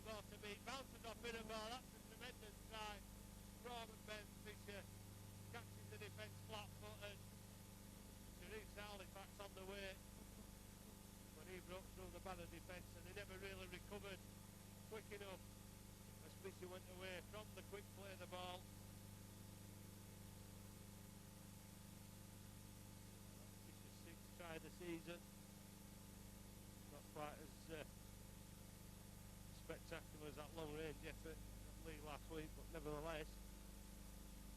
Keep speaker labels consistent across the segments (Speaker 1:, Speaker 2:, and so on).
Speaker 1: ball to beat. Bounces off bit of ball. That's a tremendous try from Ben Fisher. Catches the defence flat-footed. To reach Halifax on the way. But he broke through the Barrow defence and they never really recovered quick enough as Fisher went away from the quick play of the ball. Fisher's sixth try of the season. Not quite as spectacular as that long-range effort at League last week, but nevertheless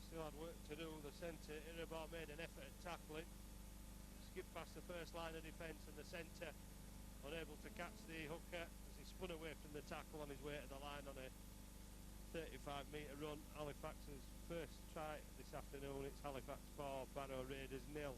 Speaker 1: still had work to do. The centre, Irabal, made an effort at tackling, skipped past the first line of defence, and the centre unable to catch the hooker as he spun away from the tackle on his way to the line on a 35-metre run. Halifax's first try this afternoon. It's Halifax 4, Barrow Raiders 0.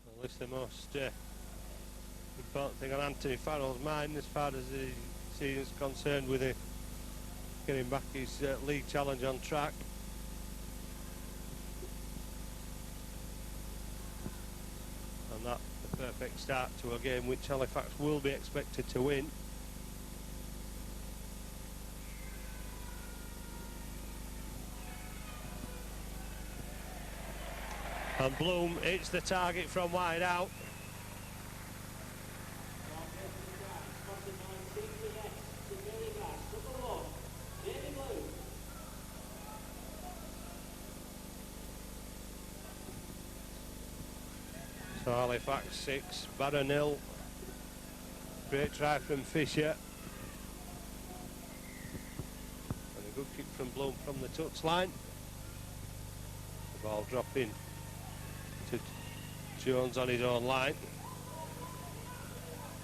Speaker 1: Well, this is the most important thing on Anthony Farrell's mind as far as the season's concerned, with getting back his league challenge on track. And that's the perfect start to a game which Halifax will be expected to win. And Bloom hits the target from wide out. So Halifax 6, Barrow 0. Great try from Fisher. And a good kick from Bloom from the touchline. The ball dropping to Jones on his own line.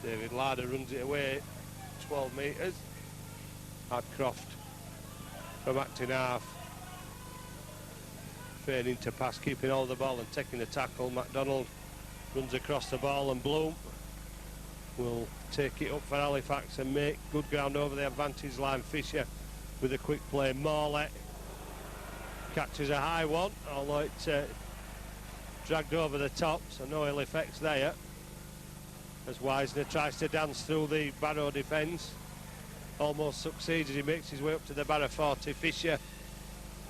Speaker 1: David Larder runs it away 12 metres. Hadcroft from acting half, feigning to pass, keeping hold of the ball and taking the tackle. MacDonald runs across the ball and Bloom will take it up for Halifax and make good ground over the advantage line. Fisher with a quick play. Morley catches a high one, although it's dragged over the top, so no ill effects there, as Wisner tries to dance through the Barrow defence. Almost succeeds as he makes his way up to the Barrow 40. Fisher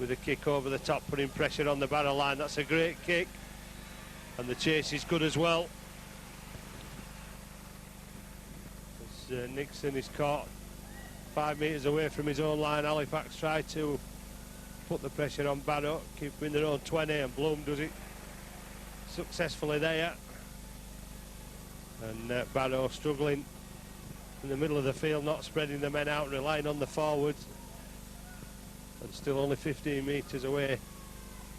Speaker 1: with a kick over the top, putting pressure on the Barrow line. That's a great kick, and the chase is good as well, as Nixon is caught 5 metres away from his own line. Halifax try to put the pressure on Barrow, keeping their own 20, and Bloom does it successfully there. And Barrow struggling in the middle of the field, not spreading the men out, relying on the forwards, and still only 15 metres away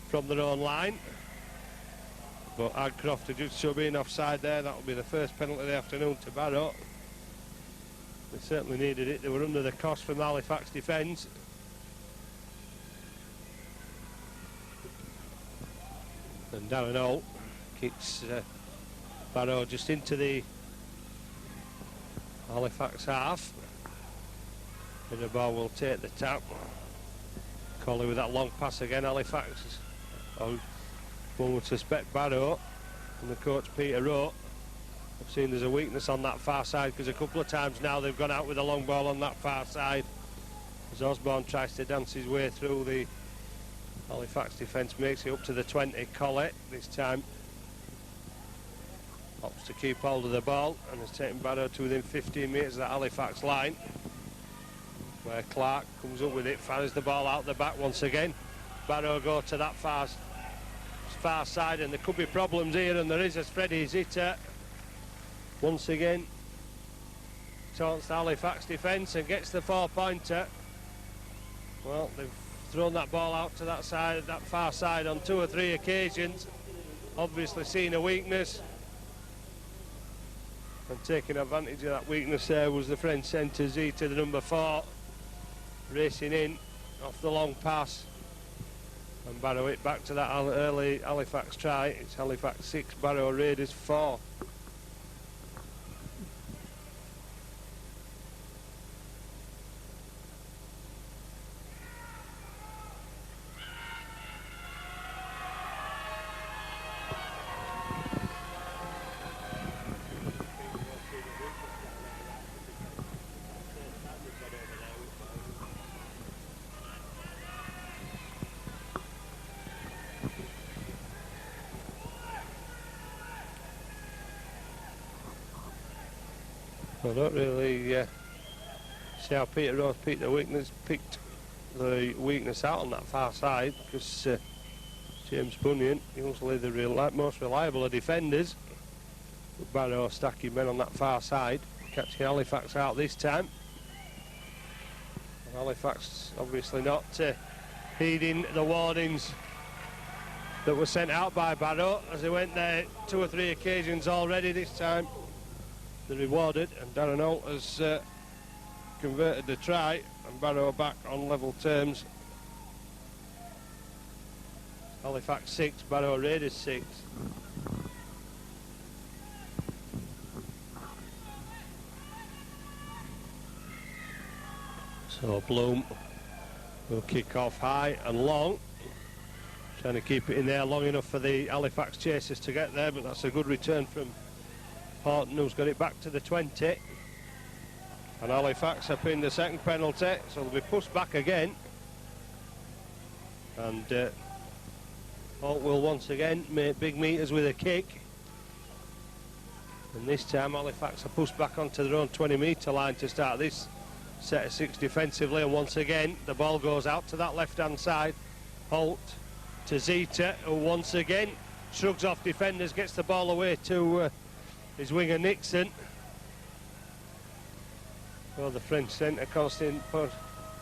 Speaker 1: from their own line. But Hadcroft adjudged to being offside there. That will be the first penalty of the afternoon to Barrow. They certainly needed it. They were under the cost from the Halifax defence. And Darren Holt kicks Barrow just into the Halifax half. And the ball will take the tap. Colley with that long pass again. Halifax, one would suspect Barrow, and the coach Peter Rowe have seen there's a weakness on that far side, because a couple of times now they've gone out with a long ball on that far side as Osborne tries to dance his way through the Halifax defence. Makes it up to the 20. Colley this time opts to keep hold of the ball and has taken Barrow to within 15 metres of the Halifax line, where Clark comes up with it, fires the ball out the back once again. Barrow go to that far side, and there could be problems here, and there is, as Freddie Zitter once again taunts the Halifax defence and gets the 4-pointer. Well, they've thrown that ball out to that side, that far side, on 2 or 3 occasions, obviously seeing a weakness, and taking advantage of that weakness there was the French centre Zitter, the number 4, racing in off the long pass, and Barrow it back to that early Halifax try. It's Halifax 6, Barrow Raiders 4. I don't really see how Peter Rose picked the weakness out on that far side, because James Bunyan, usually the most reliable of defenders, but Barrow stacking men on that far side, catching Halifax out this time. And Halifax obviously not heeding the warnings that were sent out by Barrow, as they went there 2 or 3 occasions already. This time they're rewarded, and Darren Holt has converted the try, and Barrow back on level terms. Halifax 6, Barrow Raiders 6. So Bloom will kick off high and long, trying to keep it in there long enough for the Halifax chasers to get there, but that's a good return from Horton, who's got it back to the 20. And Halifax have pinned the second penalty, so they'll be pushed back again. And Holt will once again make big meters with a kick. And this time Halifax are pushed back onto their own 20-metre line to start this set of 6 defensively. And once again, the ball goes out to that left-hand side. Holt to Zeta, who once again shrugs off defenders, gets the ball away to his winger Nixon. Well, the French centre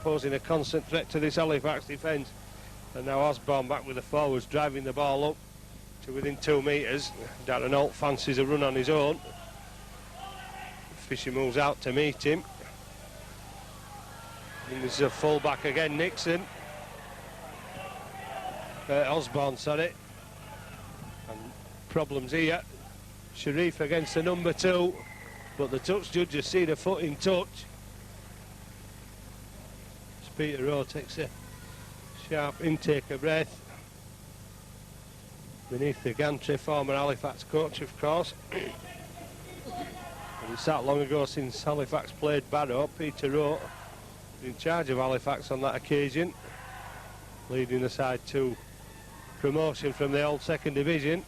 Speaker 1: posing a constant threat to this Halifax defence. And now Osborne back with the forwards, driving the ball up to within 2 metres. Darren Holt fancies a run on his own. Fisher moves out to meet him. And there's a full back again, Nixon. Osborne, sorry. And problems here. Sharif against the number 2. But the touch judges see the foot in touch. As Peter Rowe takes a sharp intake of breath. Beneath the gantry, former Halifax coach, of course. And it's that long ago since Halifax played Barrow. Peter Rowe in charge of Halifax on that occasion, leading the side to promotion from the old 2nd Division.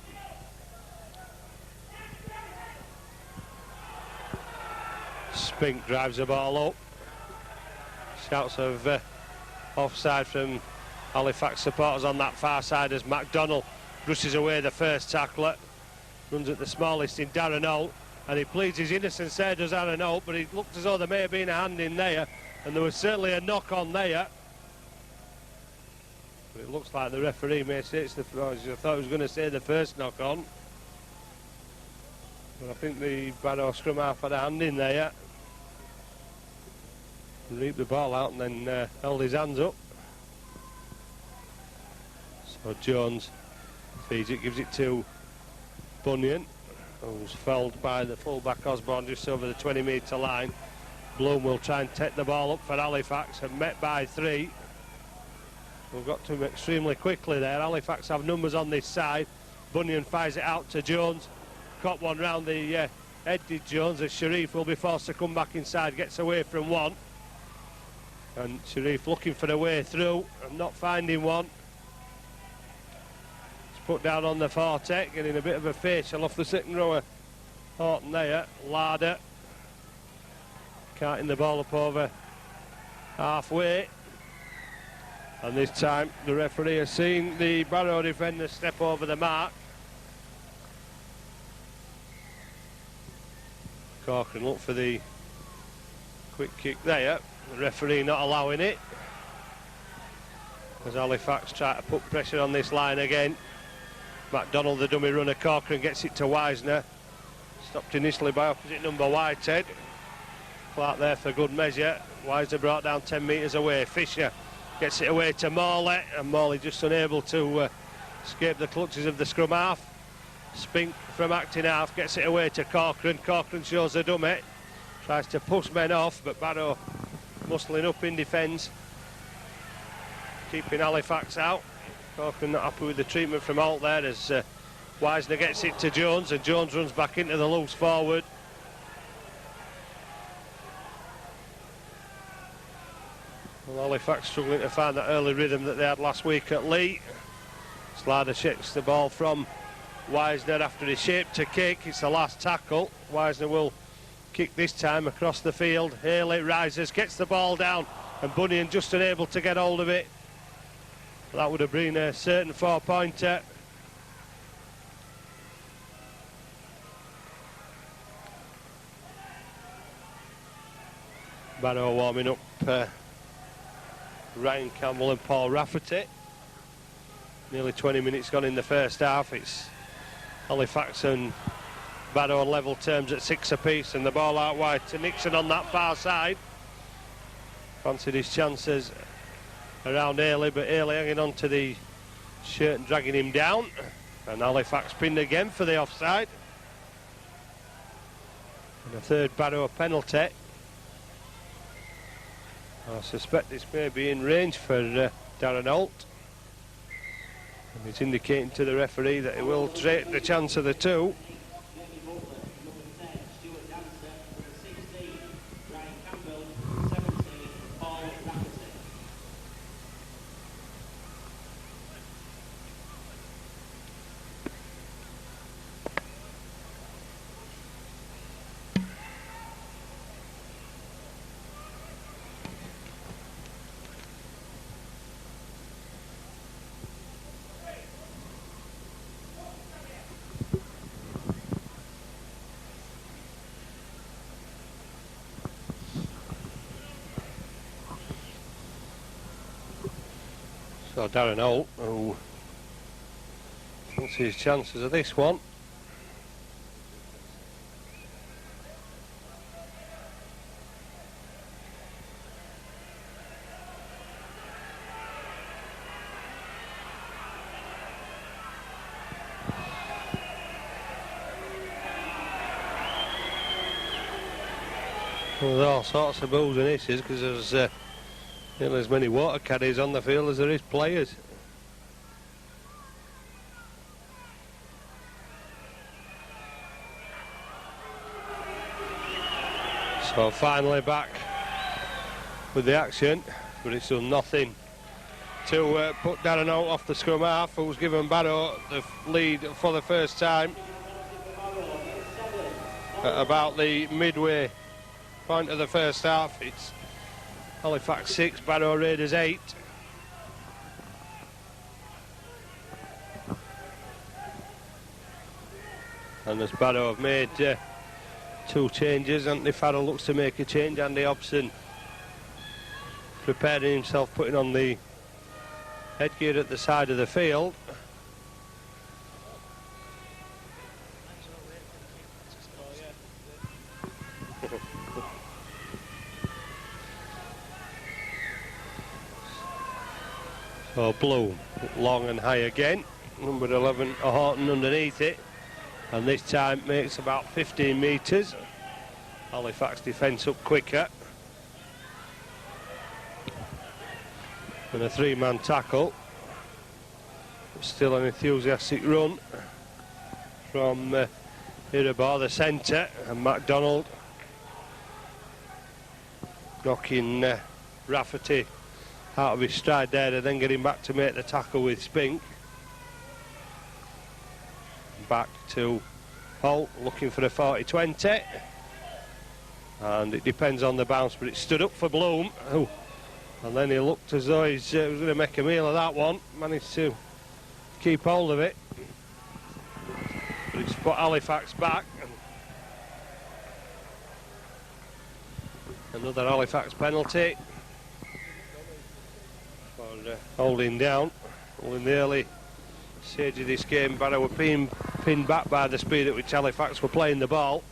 Speaker 1: Spink drives the ball up. Shouts of offside from Halifax supporters on that far side as McDonnell brushes away the first tackler. Runs at the smallest in Darren Holt, and he pleads his innocence there, does Darren Holt, but it looked as though there may have been a hand in there, and there was certainly a knock on there. But it looks like the referee may say it's the first. I thought he was going to say the first knock on. But I think the Barrow scrum half had a hand in there. He reaped the ball out and then held his hands up. So Jones feeds it, gives it to Bunyan, who's felled by the full-back Osborne just over the 20-metre line. Bloom will try and take the ball up for Halifax, and met by 3. We've got to him extremely quickly there. Halifax have numbers on this side. Bunyan fires it out to Jones. Caught one round the head, did Jones, as Sharif will be forced to come back inside, gets away from one. And Sharif looking for a way through and not finding one. It's put down on the Forte, getting a bit of a facial off the second rower. Horton there, Larder. Carting the ball up over halfway. And this time the referee has seen the Barrow defender step over the mark. Corcoran look for the quick kick there. The referee not allowing it. As Halifax try to put pressure on this line again. McDonnell, the dummy runner, Corcoran gets it to Wisner. Stopped initially by opposite number Whitehead. Clark there for good measure. Wisner brought down 10 metres away. Fisher gets it away to Morley, and Morley just unable to escape the clutches of the scrum half. Spink from acting half gets it away to Corcoran. Corcoran shows the dummy. Tries to push men off, but Barrow muscling up in defence, keeping Halifax out. Corcoran not happy with the treatment from Holt there as Wisner gets it to Jones, and Jones runs back into the loose forward. Well, Halifax struggling to find that early rhythm that they had last week at Lee. Slider shakes the ball from Wisner after he shaped to kick. It's the last tackle. Wisner will kick this time across the field. Haley rises, gets the ball down, and Bunyan just unable to get hold of it. That would have been a certain 4-pointer. Barrow warming up Ryan Campbell and Paul Rafferty. Nearly 20 minutes gone in the first half. It's Halifax and Barrow on level terms at 6 apiece, and the ball out wide to Nixon on that far side. Fancied his chances around Haley, but Haley hanging on to the shirt and dragging him down, and Halifax pinned again for the offside. And a third Barrow penalty. I suspect this may be in range for Darren Holt. And he's indicating to the referee that he will take the chance of the two. So Darren Holt, who fancies his chances of this one. Well, there's all sorts of moves and issues because there's nearly as many water caddies on the field as there is players. So finally back with the action, but it's done nothing to put Darren out off the scrum half, who's given Barrow the lead for the first time at about the midway point of the first half. It's Halifax 6, Barrow Raiders 8. And as Barrow have made 2 changes, Anthony Farrell looks to make a change. Andy Hobson preparing himself, putting on the headgear at the side of the field. So Bloom, long and high again. Number 11, Horton underneath it. And this time makes about 15 metres. Halifax defence up quicker. And a 3-man tackle. Still an enthusiastic run from Irabor, the centre, and MacDonald knocking Rafferty out of his stride there, and then getting back to make the tackle with Spink. Back to Holt, looking for a 40-20. And it depends on the bounce, but it stood up for Bloom. Oh. And then he looked as though he was going to make a meal of that one. Managed to keep hold of it. But it's put Halifax back. Another Halifax penalty. Holding down, in the early stage of this game. Barrow were pinned back by the speed at which Halifax were playing the ball,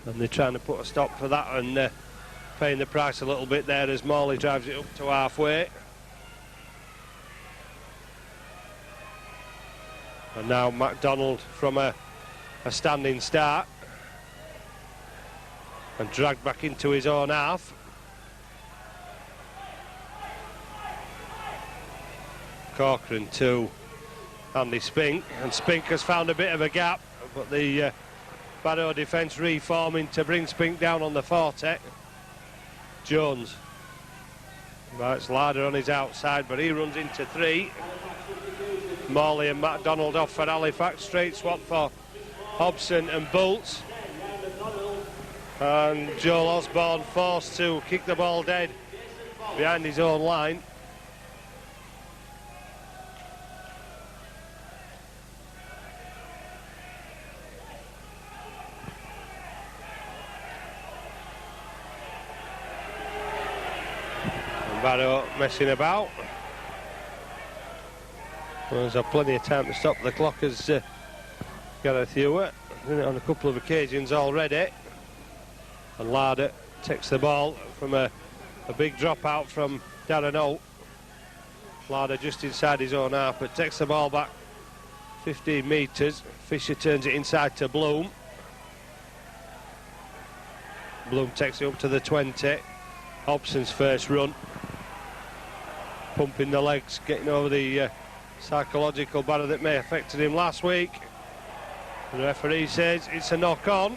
Speaker 1: and they're trying to put a stop for that, and paying the price a little bit there as Morley drives it up to halfway. And now MacDonald from a standing start and dragged back into his own half. Corcoran to Andy Spink, and Spink has found a bit of a gap, but the Barrow defence reforming to bring Spink down on the 40. Jones, right, Slider on his outside, but he runs into 3. Morley and MacDonald off for Halifax, straight swap for Hobson and Bolts. And Joel Osborne forced to kick the ball dead behind his own line. And Barrow messing about. Well, there's plenty of time to stop the clock as Gareth Hewitt done it on a couple of occasions already. And Larder takes the ball from a big drop out from Darren Holt. Larder just inside his own half, but takes the ball back 15 metres. Fisher turns it inside to Bloom. Bloom takes it up to the 20. Hobson's first run. Pumping the legs, getting over the psychological barrier that may have affected him last week. The referee says it's a knock on.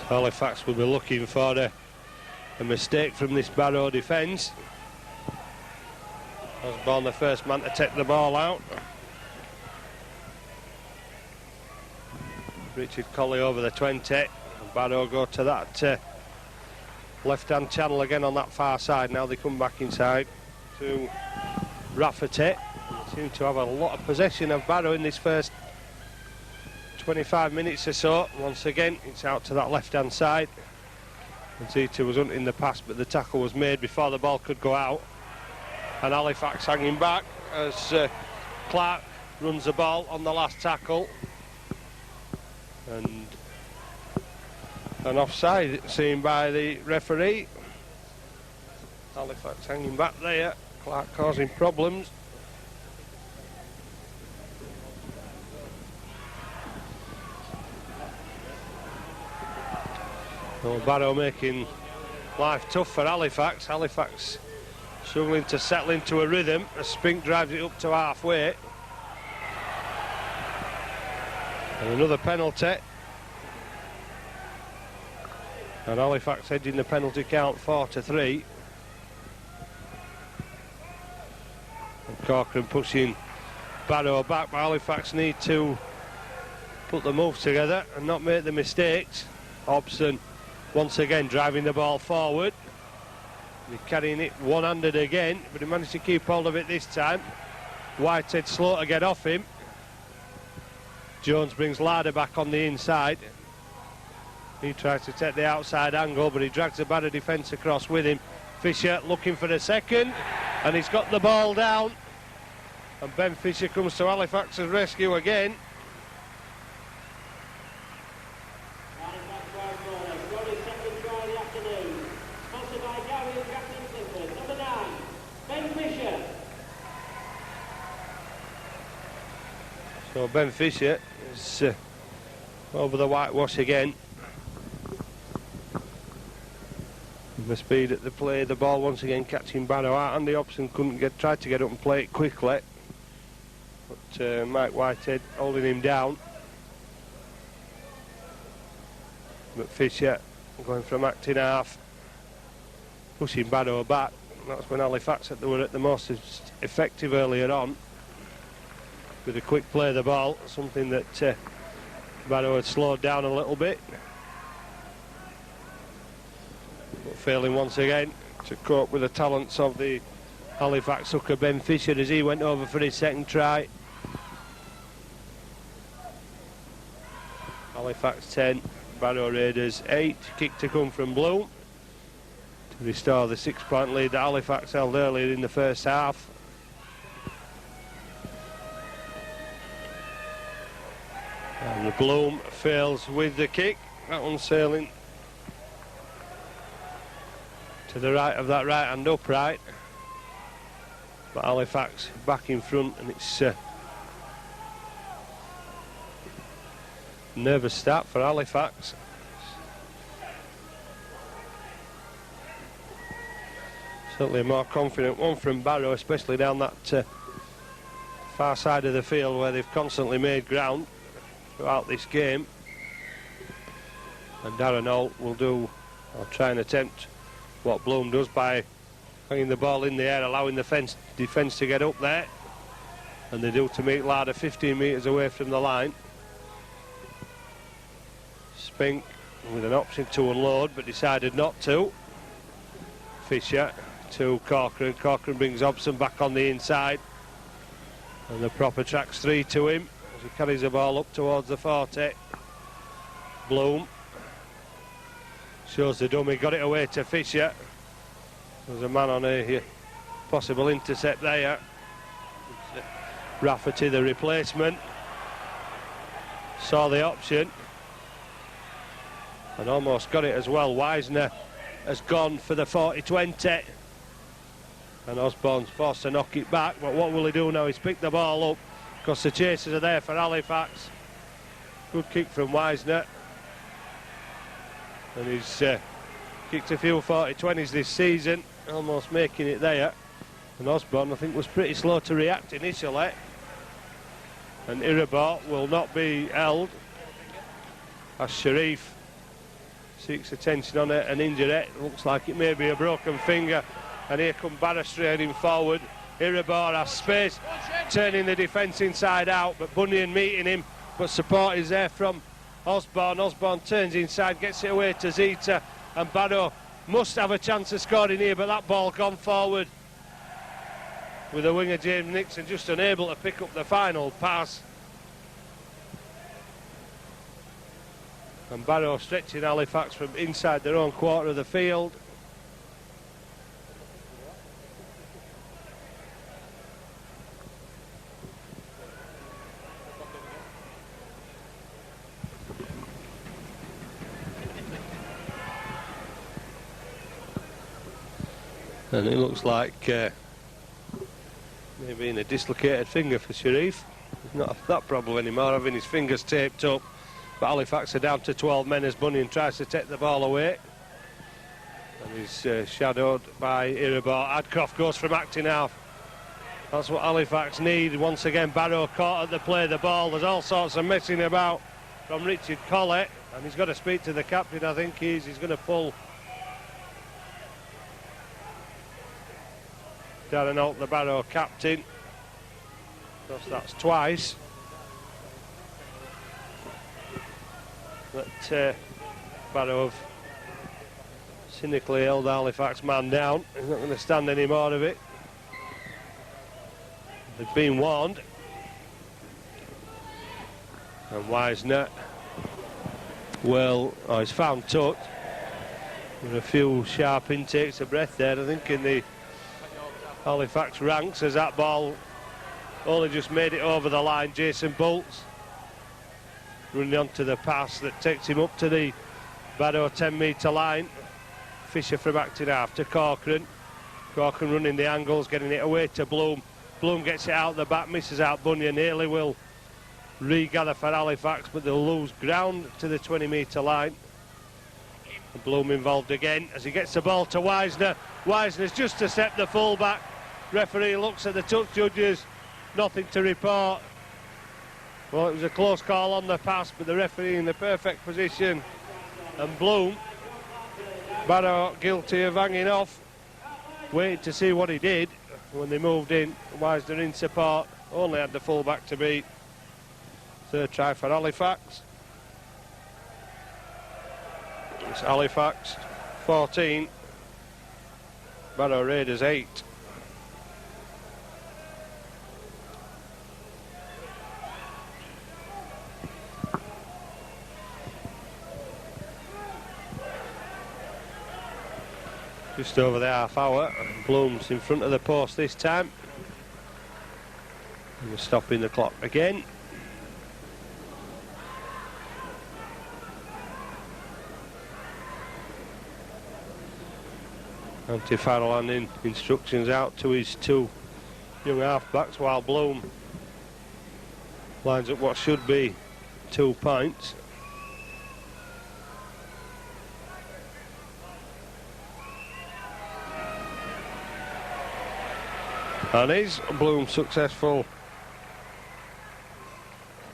Speaker 1: Halifax will be looking for a mistake from this Barrow defence. Osborne the first man to take the ball out. Richard Colley over the 20. And Barrow go to that left-hand channel again on that far side. Now they come back inside to Rafferty. Seem to have a lot of possession of Barrow in this first 25 minutes or so. Once again, it's out to that left-hand side. And Zeta was hunting the pass, but the tackle was made before the ball could go out. And Halifax hanging back as Clark runs the ball on the last tackle. And an offside seen by the referee. Halifax hanging back there. Clark causing problems. Well, Barrow making life tough for Halifax. Halifax struggling to settle into a rhythm as Spink drives it up to halfway. And another penalty. And Halifax edging the penalty count 4-3. And Corcoran pushing Barrow back, but Halifax need to put the moves together and not make the mistakes. Hobson once again driving the ball forward. He's carrying it one-handed again, but he managed to keep hold of it this time. Whitehead slow to get off him. Jones brings Larder back on the inside. He tries to take the outside angle, but he drags the Barrow defence across with him. Fisher looking for the second, and he's got the ball down. And Ben Fisher comes to Halifax's rescue again. So Ben Fisher is over the whitewash again. The speed at the play, the ball once again catching Barrow out. Andy Hobson tried to get up and play it quickly, but Mike Whitehead holding him down. But Fisher going from acting half, pushing Barrow back. That's when Halifax were at the most effective earlier on. With a quick play of the ball, something that Barrow had slowed down a little bit. But failing once again to cope with the talents of the Halifax hooker Ben Fisher as he went over for his second try. Halifax 10, Barrow Raiders 8. Kick to come from Bloom to restore the 6-point lead that Halifax held earlier in the first half. And the Bloom fails with the kick. That one sailing to the right of that right-hand upright. But Halifax back in front, and it's nervous start for Halifax. Certainly a more confident one from Barrow, especially down that far side of the field where they've constantly made ground throughout this game. And Darren Holt will do, or try and attempt what Bloom does by hanging the ball in the air, allowing the defence to get up there. And they do to meet Larder 15 metres away from the line. Spink with an option to unload, but decided not to. Fisher to Corcoran. Corcoran brings Hobson back on the inside. And the proper tracks 3 to him as he carries the ball up towards the 40. Bloom shows the dummy, got it away to Fisher. There's a man on a possible intercept there. Rafferty, the replacement, saw the option and almost got it as well. Wisner has gone for the 40-20 and Osborne's forced to knock it back, but what will he do now? He's picked the ball up because the chasers are there for Halifax. Good kick from Wisner, and he's kicked a few 40-20s this season, almost making it there. And Osborne, I think, was pretty slow to react initially. And Irabort will not be held as Sharif seeks attention on an injury. Looks like it may be a broken finger. And here come Barrow striding forward. Irabort has space, turning the defence inside out, but Bunyan meeting him. But support is there from Osborne. Osborne turns inside, gets it away to Zita, and Barrow must have a chance of scoring here, but that ball gone forward with the winger James Nixon just unable to pick up the final pass. And Barrow stretching Halifax from inside their own quarter of the field. And it looks like maybe in a dislocated finger for Sharif. He's not that problem anymore, having his fingers taped up. But Halifax are down to 12 men as Bunyan tries to take the ball away. And he's shadowed by Irabort. Adcroft goes from acting half. That's what Halifax need. Once again, Barrow caught at the play of the ball. There's all sorts of messing about from Richard Collett. And he's got to speak to the captain, I think he's going to pull Darren Holt, the Barrow captain. Because that's twice that Barrow have cynically held the Halifax man down. He's not going to stand any more of it. They've been warned. And Wisner, well, he's found touch. With a few sharp intakes of breath there, I think, in the Halifax ranks, as that ball only just made it over the line. Jason Bolts running onto the pass that takes him up to the Barrow 10-metre line. Fisher from acting half to Corcoran. Corcoran running the angles, getting it away to Bloom. Bloom gets it out the back, misses out Bunyan. Haley will regather for Halifax, but they'll lose ground to the 20-metre line. And Bloom involved again as he gets the ball to Wisner. Wisner's just to step the full-back. Referee looks at the touch judges, nothing to report. Well, it was a close call on the pass, but the referee in the perfect position. And Bloom, Barrow guilty of hanging off, waiting to see what he did when they moved in. Wisner in support, only had the full-back to beat. Third try for Halifax. It's Halifax 14, Barrow Raiders 8. Just over the half hour, Bloom's in front of the post this time. And we're stopping the clock again. Anti-foul landing instructions out to his two young half-backs, while Bloom lines up what should be 2 points. And is Bloom successful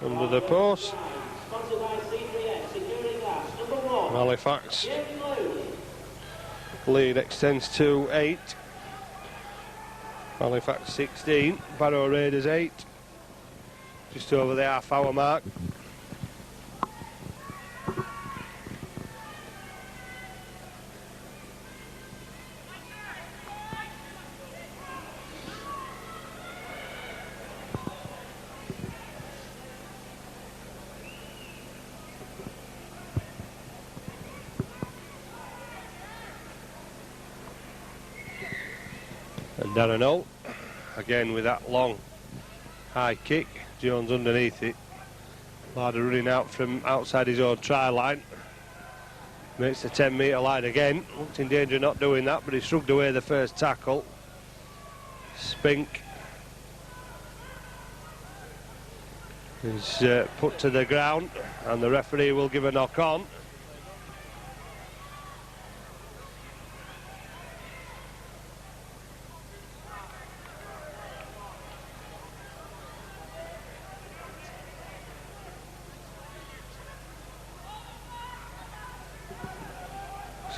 Speaker 1: under the post. Halifax lead extends to 8. Halifax 16, Barrow Raiders 8. Just over the half-hour mark. And Darren Holt, again with that long high kick. Jones underneath it. Larder running out from outside his own try line. Makes the 10-metre line again. Looked in danger of not doing that, but he shrugged away the first tackle. Spink is put to the ground, and the referee will give a knock on.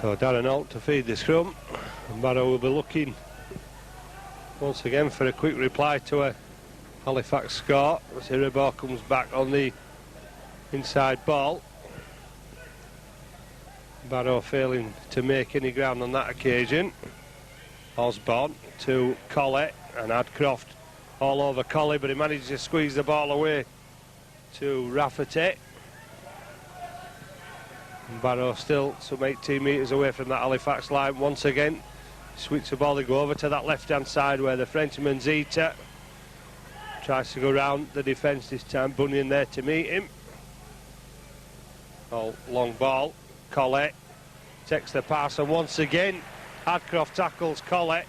Speaker 1: So Darren Holt to feed the scrum, and Barrow will be looking once again for a quick reply to a Halifax score as Iribor comes back on the inside ball. Barrow failing to make any ground on that occasion. Osborne to Colley, and Adcroft all over Colley, but he manages to squeeze the ball away to Rafferty. Barrow still some 18 metres away from that Halifax line. Once again, switch the ball, they go over to that left-hand side where the Frenchman Zita tries to go round the defence this time. Bunyan there to meet him. Oh, long ball. Colley takes the pass, and once again, Adcroft tackles Colley.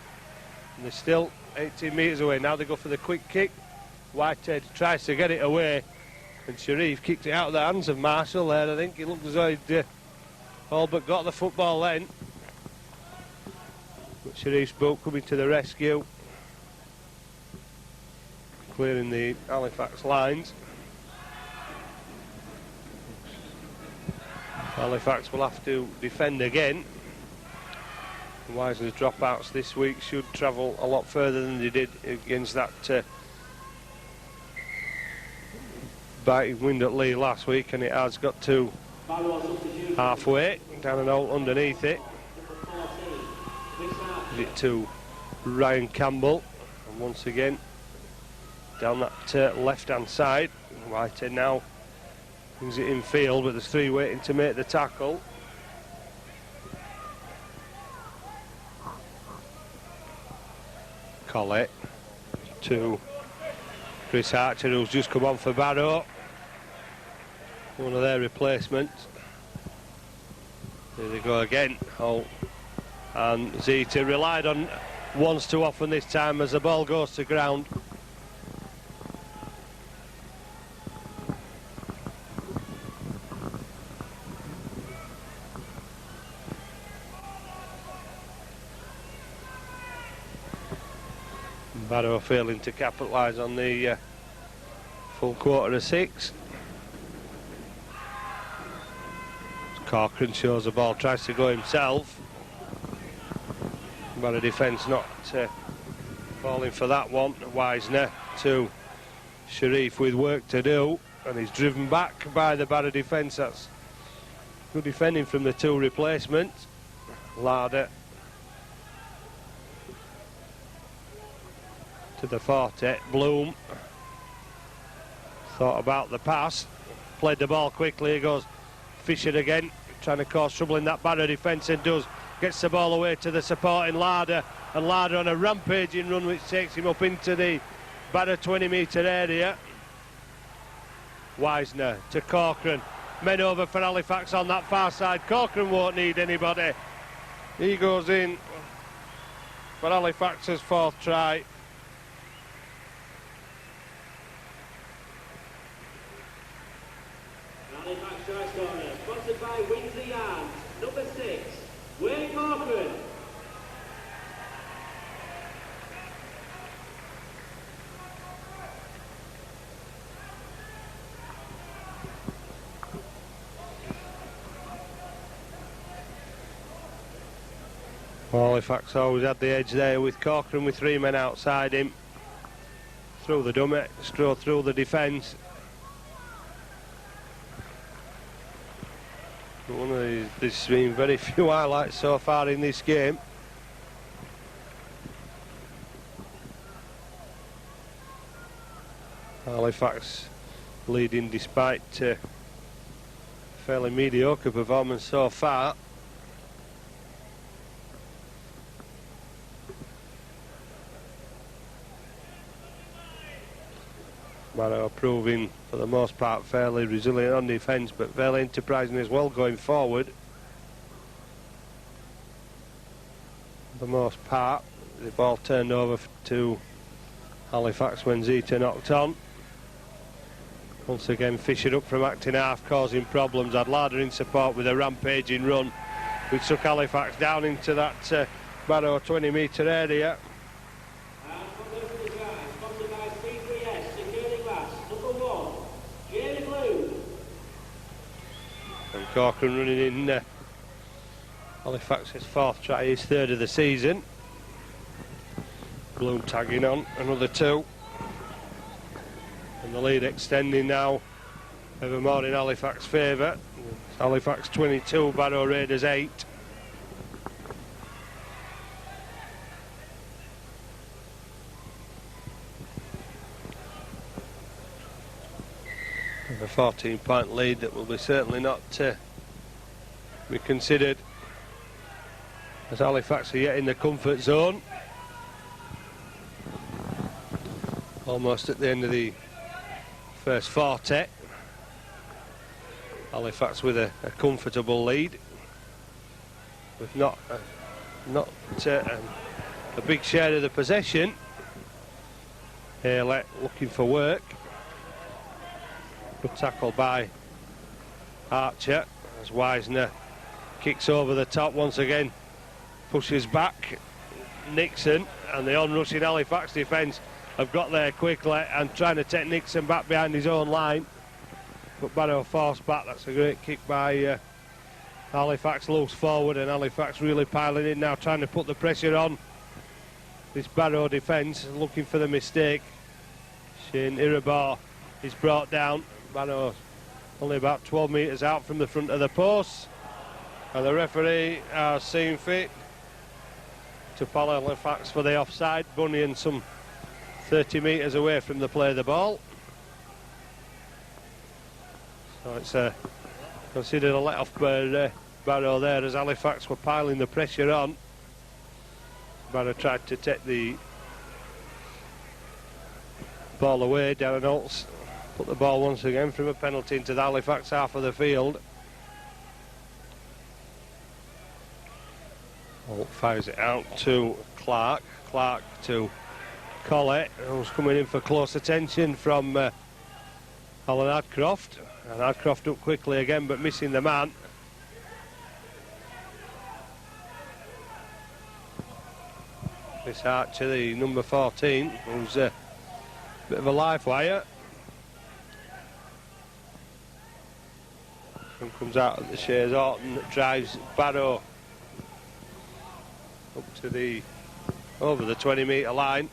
Speaker 1: And they're still 18 metres away. Now they go for the quick kick. Whitehead tries to get it away, and Sharif kicked it out of the hands of Marshall there. I think it looked as though he'd all but got the football then. But Sharif's boat coming to the rescue, clearing the Halifax lines. Halifax will have to defend again. Wisner's dropouts this week should travel a lot further than they did against that biting wind at Lee last week, and it has got to halfway. Down and out underneath it. Give it to Ryan Campbell, and once again down that left-hand side. Whitehead now brings it in field, but there's 3 waiting to make the tackle. Colley to Chris Archer, who's just come on for Barrow. One of their replacements. There they go again. Holt and Zita relied on once too often this time as the ball goes to ground. Barrow failing to capitalise on the full quarter of 6. Corcoran shows the ball, tries to go himself. Barrow defence not falling for that one. Wisner to Sharif with work to do, and he's driven back by the Barrow defence. That's good defending from the 2 replacements. Larder to the 40. Bloom thought about the pass, played the ball quickly. He goes Fisher again, trying to cause trouble in that Barrow defence, and does. Gets the ball away to the supporting Larder, and Larder on a rampaging run which takes him up into the Barrow 20-metre area. Wisner to Corcoran. Men over for Halifax on that far side. Corcoran won't need anybody. He goes in for Halifax's 4th try.
Speaker 2: Halifax try corner, sponsored by Windsor Yards, number 6, Wayne Corcoran.
Speaker 1: Halifax always had the edge there with Corcoran with 3 men outside him. Through the dummy, strode through the defence. There's been very few highlights so far in this game. Halifax leading despite fairly mediocre performance so far. Barrow proving for the most part fairly resilient on defence, but fairly enterprising as well going forward. For the most part, the ball turned over to Halifax when Zeta knocked on. Once again Fisher up from acting half, causing problems. Adlada in support with a rampaging run, which took Halifax down into that Barrow 20-metre area. And Corcoran running in Halifax's 4th try, his 3rd of the season. Bloom tagging on, another 2. And the lead extending now ever more in Halifax favour. Halifax 22, Barrow Raiders 8. A 14-point lead that will be certainly not be considered as Halifax are yet in the comfort zone. Almost at the end of the first 40. Halifax with a comfortable lead, with not a big share of the possession. Haley looking for work. Good tackle by Archer as Wisner kicks over the top once again, pushes back Nixon, and the onrushing Halifax defence have got there quickly and trying to take Nixon back behind his own line, but Barrow forced back. That's a great kick by Halifax, loose forward, and Halifax really piling in now, trying to put the pressure on this Barrow defence, looking for the mistake. Shane Irabor is brought down. Barrow only about 12 metres out from the front of the post, and the referee has seen fit to follow Halifax for the offside. Bunyan some 30 metres away from the play of the ball, so it's considered a let off by Barrow there, as Halifax were piling the pressure on. Barrow tried to take the ball away. Darren Holtz put the ball once again from a penalty into the Halifax half of the field. Holt fires it out to Clark. Clark to Collett, who's coming in for close attention from Alan Hardcroft. And Hardcroft up quickly again, but missing the man. This Archer, the number 14, who's a bit of a live wire. And comes out at the Shays Orton that drives Barrow up to the over the 20-metre line.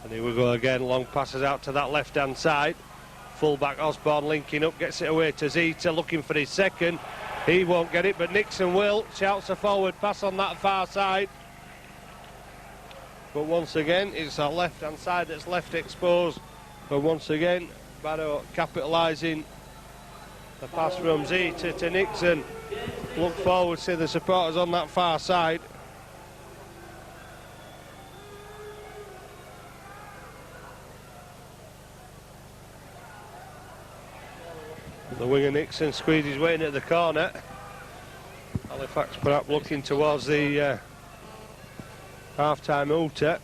Speaker 1: And here we go again, long passes out to that left-hand side. Full-back Osborne linking up, gets it away to Zeta, looking for his second. He won't get it, but Nixon will. Shouts a forward pass on that far side. But once again, it's our left-hand side that's left exposed. But once again, Barrow capitalising the pass from Zeta to Nixon. Look forward, see the supporters on that far side. The winger Nixon squeezes his way in at the corner. Halifax perhaps looking towards the half-time hooter.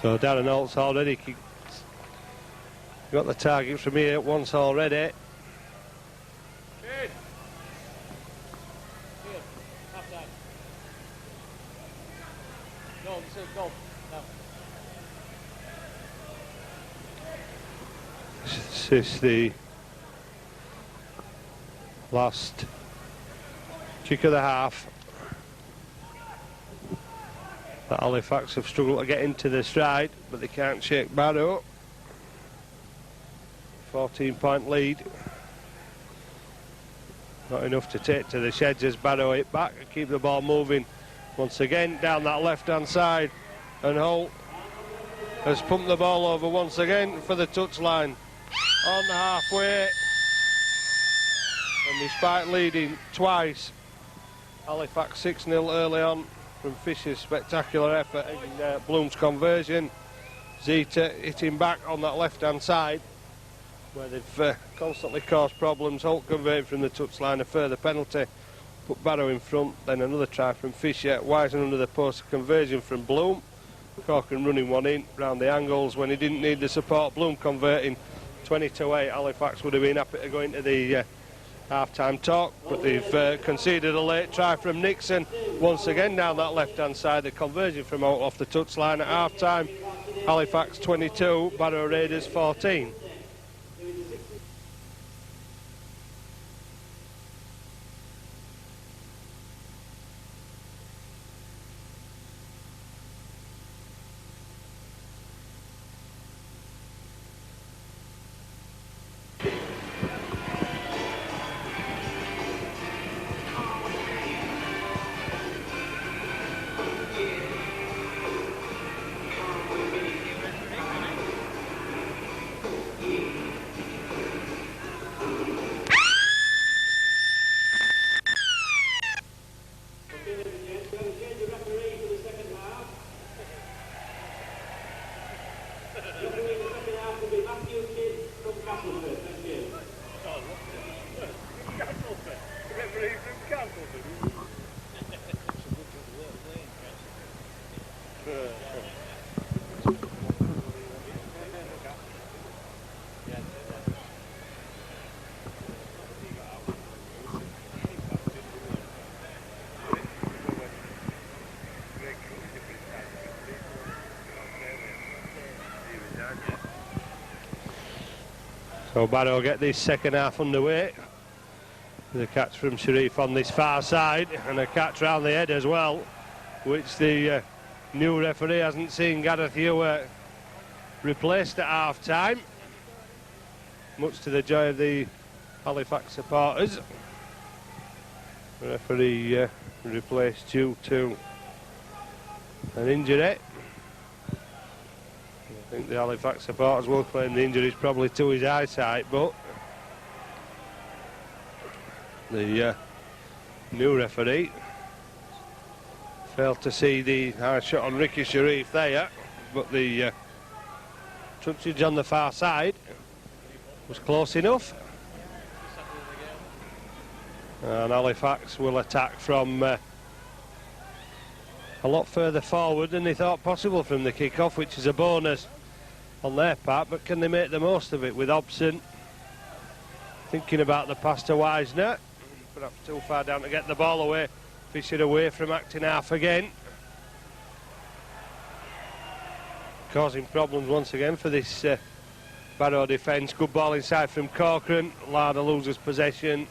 Speaker 1: So Darren Holtz already Got the target from here once already. This is the last kick of the half. That Halifax have struggled to get into the stride, but they can't shake Barrow. 14-point lead. Not enough to take to the sheds as Barrow hit back and keep the ball moving. Once again down that left-hand side, and Holt has pumped the ball over once again for the touchline on the halfway. And despite leading twice, Halifax 6-0 early on from Fisher's spectacular effort in Bloom's conversion. Zeta hitting back on that left-hand side, where they've constantly caused problems. Holt converting from the touchline, a further penalty, put Barrow in front, then another try from Fisher. Wisen under the post, conversion from Bloom. Corcoran running one in round the angles when he didn't need the support. Bloom converting 20-8. Halifax would have been happy to go into the half-time talk, but they've conceded a late try from Nixon. Once again down that left-hand side, the conversion from out off the touchline at half-time. Halifax 22, Barrow Raiders 14. So Barrow get this second half underway. The catch from Sharif on this far side, and a catch round the head as well, which the new referee hasn't seen Gareth Ewer replaced at half-time, much to the joy of the Halifax supporters. The referee replaced due to an injury. I think the Halifax supporters will claim the injury is probably to his eyesight, but the new referee failed to see the high shot on Ricky Sharif there, but the touchage on the far side was close enough. And Halifax will attack from a lot further forward than they thought possible from the kick-off, which is a bonus on their part, but can they make the most of it with Hobson thinking about the pass to Wisner, perhaps too far down to get the ball away. Fisher away from acting half again, causing problems once again for this Barrow defence. Good ball inside from Corcoran. Larder loses possession.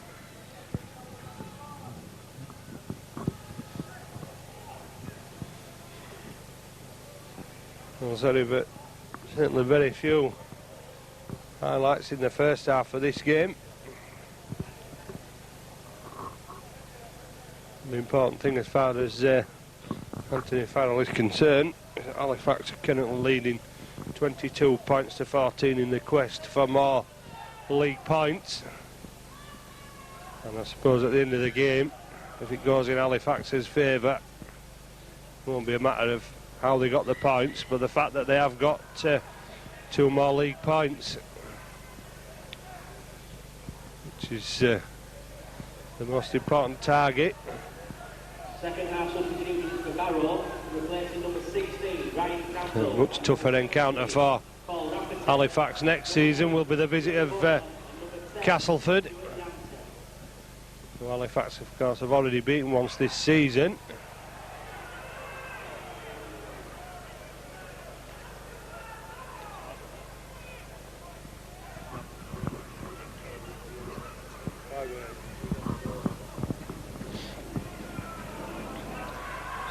Speaker 1: Oh, sorry, but certainly very few highlights in the first half of this game. The important thing as far as Anthony Farrell is concerned is that Halifax are currently leading 22 points to 14 in the quest for more league points. And I suppose at the end of the game, if it goes in Halifax's favour, it won't be a matter of how they got the points, but the fact that they have got 2 more league points, which is the most important target.
Speaker 2: Second half substitution for Barrow, replacing number 16, Ryan Campbell.
Speaker 1: Much tougher encounter for Halifax next season will be the visit of Castleford. So Halifax, of course, have already beaten once this season.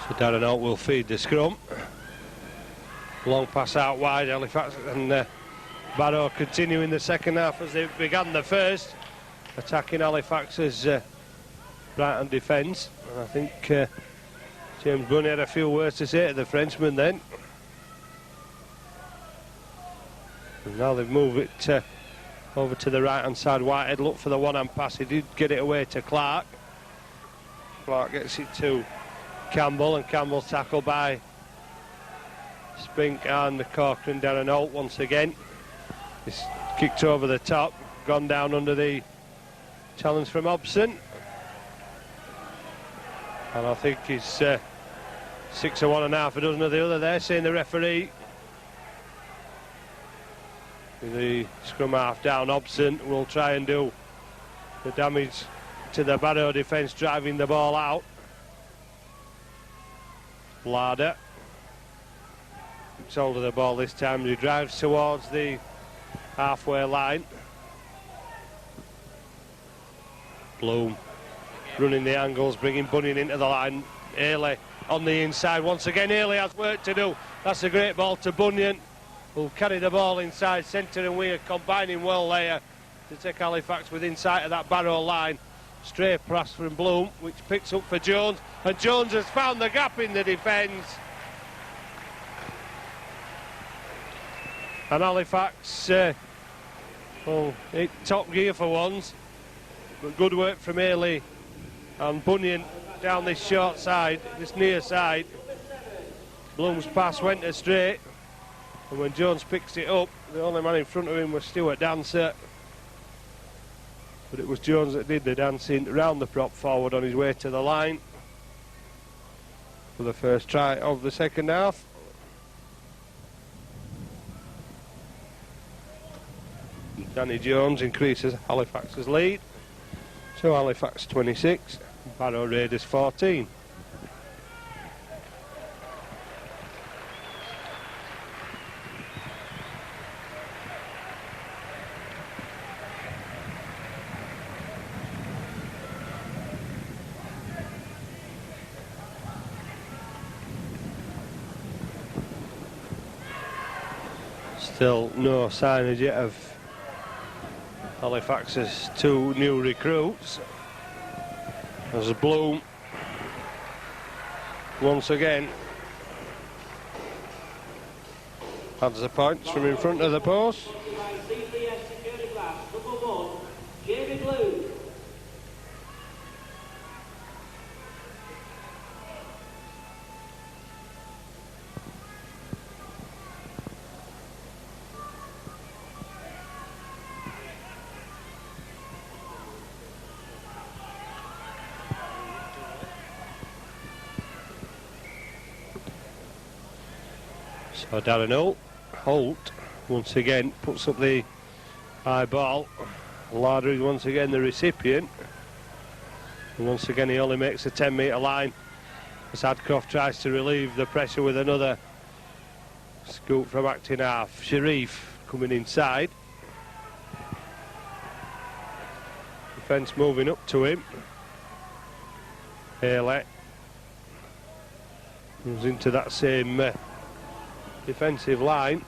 Speaker 1: So Darren Holt will feed the scrum. Long pass out wide, Halifax, and Barrow continuing the second half as they began the first, attacking Halifax's Brighton defence. And I think James Bunny had a few words to say to the Frenchman then. And now they've moved it over to the right hand side. Whitehead looked for the one-hand pass. He did get it away to Clark. Clark gets it to Campbell, and Campbell's tackled by Spink and the Corcoran. Darren Holt once again. He's kicked over the top, gone down under the challenge from Hobson. And I think he's 6 of one and half a dozen of the other there, saying the referee. With the scrum half down, Hobson will try and do the damage to the Barrow defence, driving the ball out. Larder gets hold of the ball this time. He drives towards the halfway line. Bloom running the angles, bringing Bunyan into the line. Ailey on the inside once again. Ailey has work to do. That's a great ball to Bunyan, who'll carry the ball inside. Centre and winger combining well there to take Halifax within sight of that Barrow line. Stray pass from Bloom, which picks up for Jones, and Jones has found the gap in the defence. And Halifax, top gear for once, but good work from Ailey and Bunyan down this short side, this near side. Bloom's pass went astray, and when Jones picks it up, the only man in front of him was Stuart Dancer. But it was Jones that did the dancing round the prop forward on his way to the line for the first try of the second half. Danny Jones increases Halifax's lead. So Halifax 26, Barrow Raiders 14. Still no signage yet of Halifax's two new recruits. There's Bloom once again adds the points from in front of the post. So Darren Holt once again puts up the high ball. Larder is once again the recipient. And once again he only makes a 10-metre line as Adcroft tries to relieve the pressure with another scoop from acting half. Sharif coming inside. Defence moving up to him. Ailey moves into that same defensive line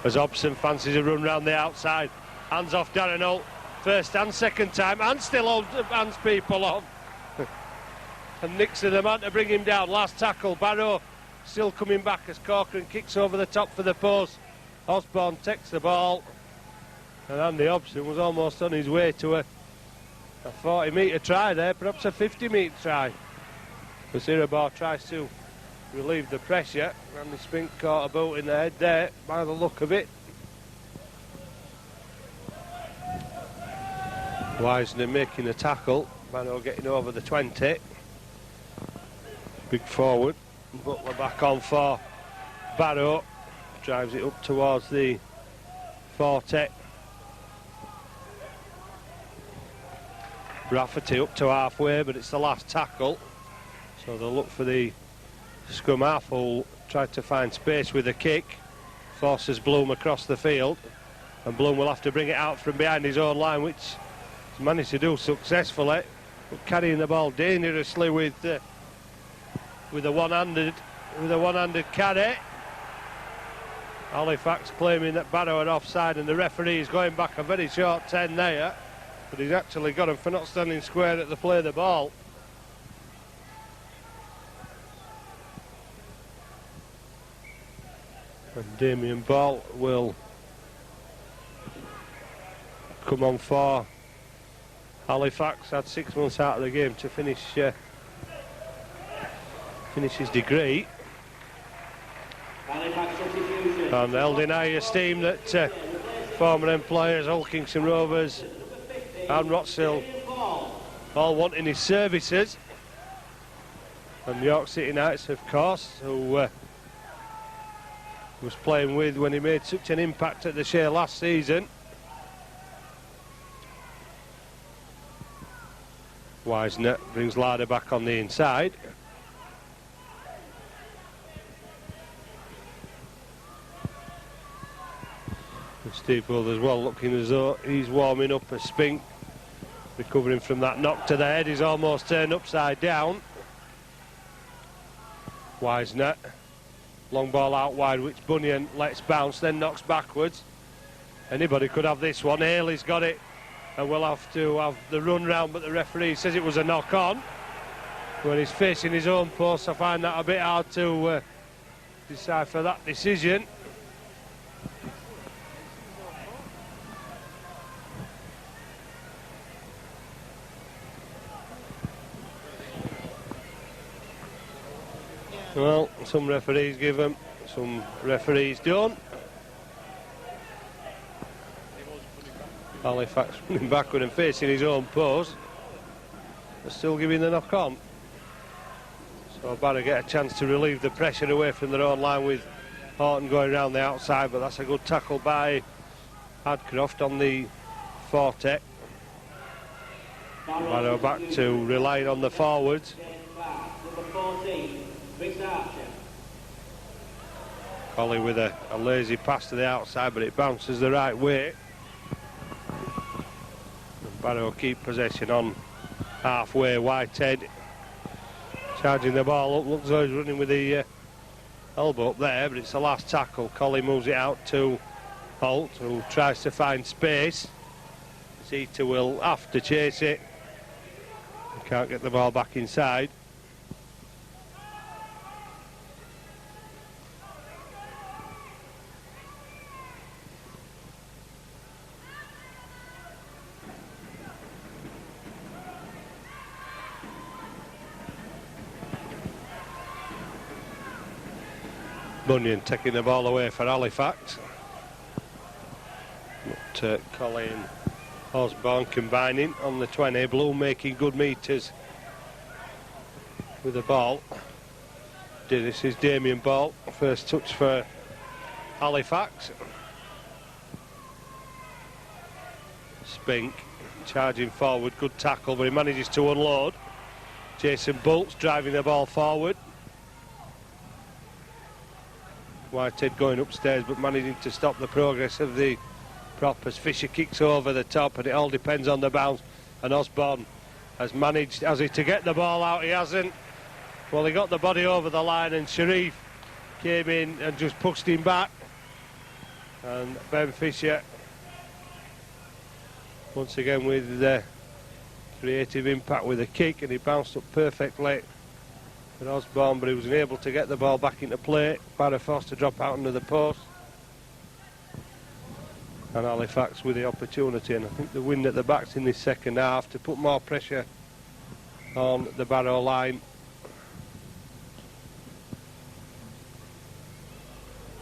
Speaker 1: as Hobson fancies a run round the outside. Hands off Darren Holt, first and second time, and still hands people on. And Nixon the man to bring him down. Last tackle, Barrow still coming back as Corcoran kicks over the top for the post. Osborne takes the ball, and Andy Hobson was almost on his way to a 40-metre try there, perhaps a 50-metre try. As Irabor tries to relieve the pressure, and the Spink caught a boot in the head there by the look of it. Wisner making the tackle, Barrow getting over the 20. Big forward, Butler back on for Barrow, drives it up towards the Forte. Rafferty up to halfway, but it's the last tackle. So they'll look for the scrum half, who'll try to find space with a kick. Forces Bloom across the field, and Bloom will have to bring it out from behind his own line, which he's managed to do successfully, but carrying the ball dangerously with a one-handed carry. Halifax claiming that Barrow are offside, and the referee is going back a very short 10 there, but he's actually got him for not standing square at the play of the ball. And Damien Ball will come on for Halifax. Had 6 months out of the game to finish his degree. And held in high esteem that former employers Hull Kingston Rovers and Rotshill all wanting his services. And York City Knights, of course, who was playing with when he made such an impact at the Shea last season. Wisner brings Larder back on the inside. And Steve Gould as well, looking as though he's warming up a Spink, recovering from that knock to the head. He's almost turned upside down. Wisner, long ball out wide, which Bunyan lets bounce, then knocks backwards. Anybody could have this one. Haley's got it, and we'll have to have the run round, but the referee says it was a knock on. When he's facing his own post, I find that a bit hard to decipher that decision. Well, some referees give them, some referees don't. Halifax running backward and facing his own post, but still giving the knock on. So Barrow get a chance to relieve the pressure away from their own line with Horton going around the outside, but that's a good tackle by Hadcroft on the Forte. Barrow back to relying on the forwards. Collie with a lazy pass to the outside, but it bounces the right way. Barrow keep possession on halfway. Whitehead charging the ball up, looks like he's running with the elbow up there, but it's the last tackle. Collie moves it out to Holt, who tries to find space. Zeta will have to chase it. He can't get the ball back inside. Bunyan taking the ball away for Halifax. But Collie and Osborne combining on the 20. Bloom making good meters with the ball. This is Damien Ball. First touch for Halifax. Spink charging forward. Good tackle, but he manages to unload. Jason Bolt's driving the ball forward. Whitehead going upstairs, but managing to stop the progress of the prop as Fisher kicks over the top, and it all depends on the bounce. And Osborne has managed, has he, to get the ball out? He hasn't. Well, he got the body over the line, and Sharif came in and just pushed him back. And Ben Fisher, once again with creative impact with a kick, and he bounced up perfectly. But Osborne, but he was unable to get the ball back into play. Barrow forced to drop out under the post. And Halifax with the opportunity, and I think the wind at the back's in this second half to put more pressure on the Barrow line.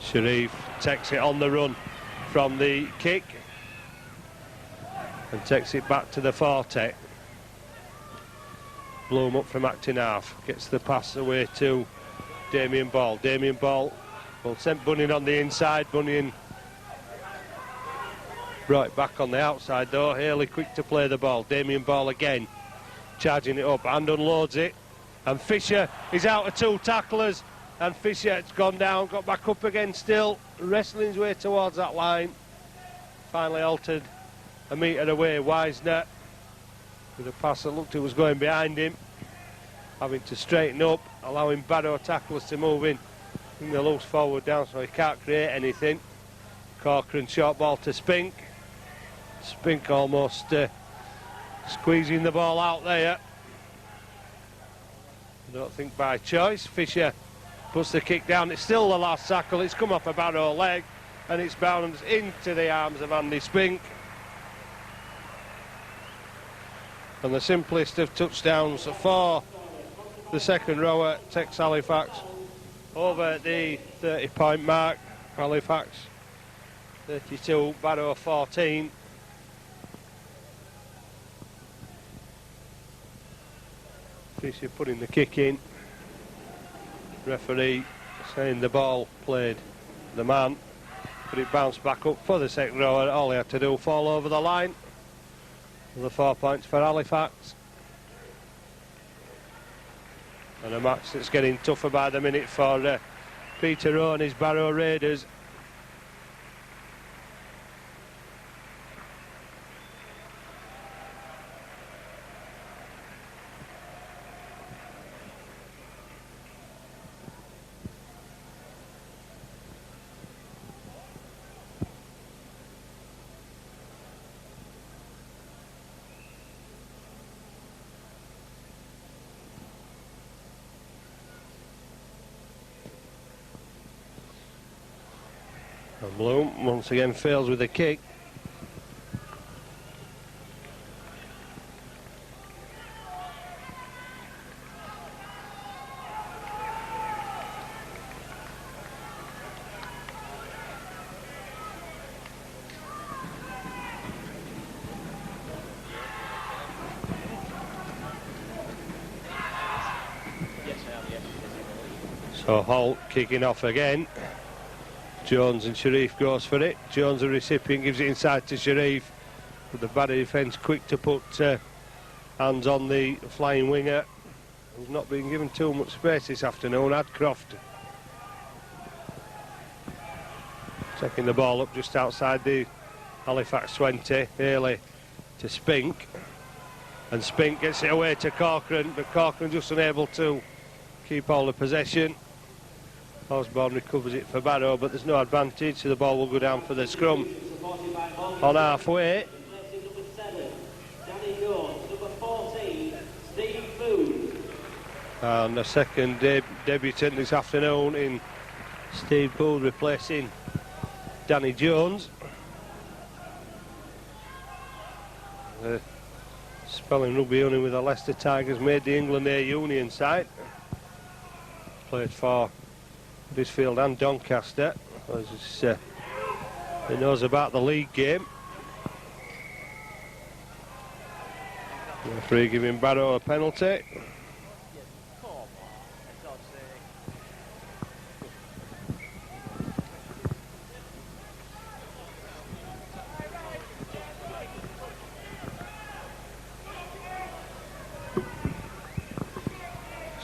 Speaker 1: Sharif takes it on the run from the kick and takes it back to the Forte. Bloom up from acting half, gets the pass away to Damien Ball. Damien Ball Well, sent Bunyan on the inside. Bunyan brought it back on the outside though. Haley quick to play the ball. Damien Ball again, charging it up and unloads it. And Fisher is out of two tacklers. And Fisher has gone down, got back up again still, wrestling his way towards that line. Finally altered a metre away. Wisner with a pass that looked it was going behind him, having to straighten up, allowing Barrow tacklers to move in. I think they're loose forward down, so he can't create anything. Corcoran short ball to Spink. Spink almost squeezing the ball out there. I don't think by choice. Fisher puts the kick down. It's still the last tackle. It's come off a Barrow leg and it's bounced into the arms of Andy Spink. And the simplest of touchdowns for the second rower takes Halifax over the 30-point mark. Halifax 32, Barrow 14. Fisher putting the kick in. Referee saying the ball played the man, but it bounced back up for the second rower. All he had to do fall over the line. The 4 points for Halifax. And a match that's getting tougher by the minute for Peter Rowe and his Barrow Raiders. And Bloom once again fails with the kick. So Holt kicking off again. Jones and Sharif goes for it. Jones, the recipient, gives it inside to Sharif. But the Barrow defence quick to put hands on the flying winger, who's not been given too much space this afternoon. Adcroft taking the ball up just outside the Halifax 20. Haley to Spink. And Spink gets it away to Corcoran, but Corcoran just unable to keep all the possession. Osborne recovers it for Barrow, but there's no advantage, so the ball will go down for the scrum on halfway. And the second debutant this afternoon in Steve Booth replacing Danny Jones. Spelling rugby union with the Leicester Tigers made the England A Union side. Played for Huddersfield and Doncaster. He knows about the league game. Referee giving Barrow a penalty.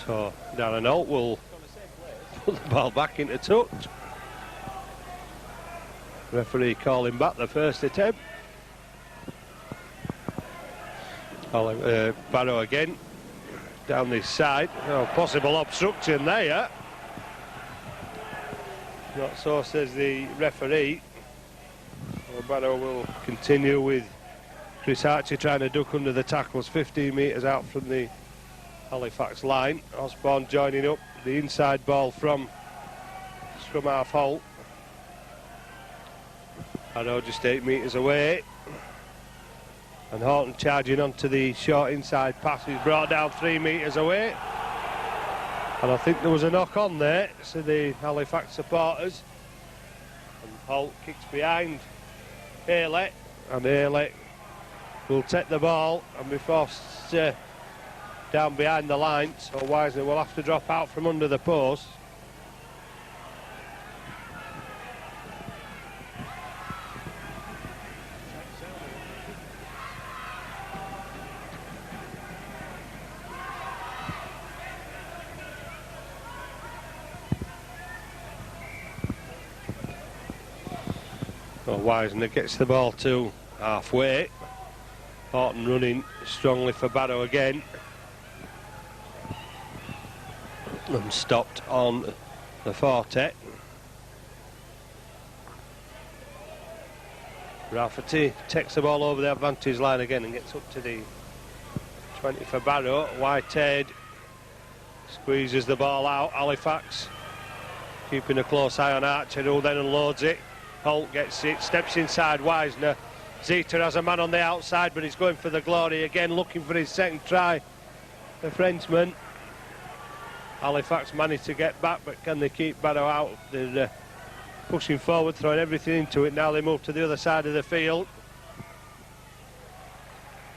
Speaker 1: So Darren Holt will put the ball back into touch. Referee calling back the first attempt. Barrow again down this side. Oh, possible obstruction there. Not so, says the referee. Well, Barrow will continue with Chris Archer trying to duck under the tackles 15 metres out from the Halifax line. Osborne joining up. The inside ball from scrum half Holt. Barrow just 8 metres away. And Horton charging onto the short inside pass. He's brought down 3 metres away. And I think there was a knock on there, so the Halifax supporters. And Holt kicks behind Haley. And Haley will take the ball and be forced down behind the line. So Wisner will have to drop out from under the post. So Wisner gets the ball to halfway. Horton running strongly for Barrow again. And stopped on the 40. Rafferty takes the ball over the advantage line again and gets up to the 20 for Barrow. Whitehead squeezes the ball out. Halifax keeping a close eye on Archer, who then unloads it. Holt gets it, steps inside Wisner. Zeta has a man on the outside, but he's going for the glory again, looking for his second try. The Frenchman. Halifax managed to get back, but can they keep Barrow out? They're pushing forward, throwing everything into it. Now they move to the other side of the field.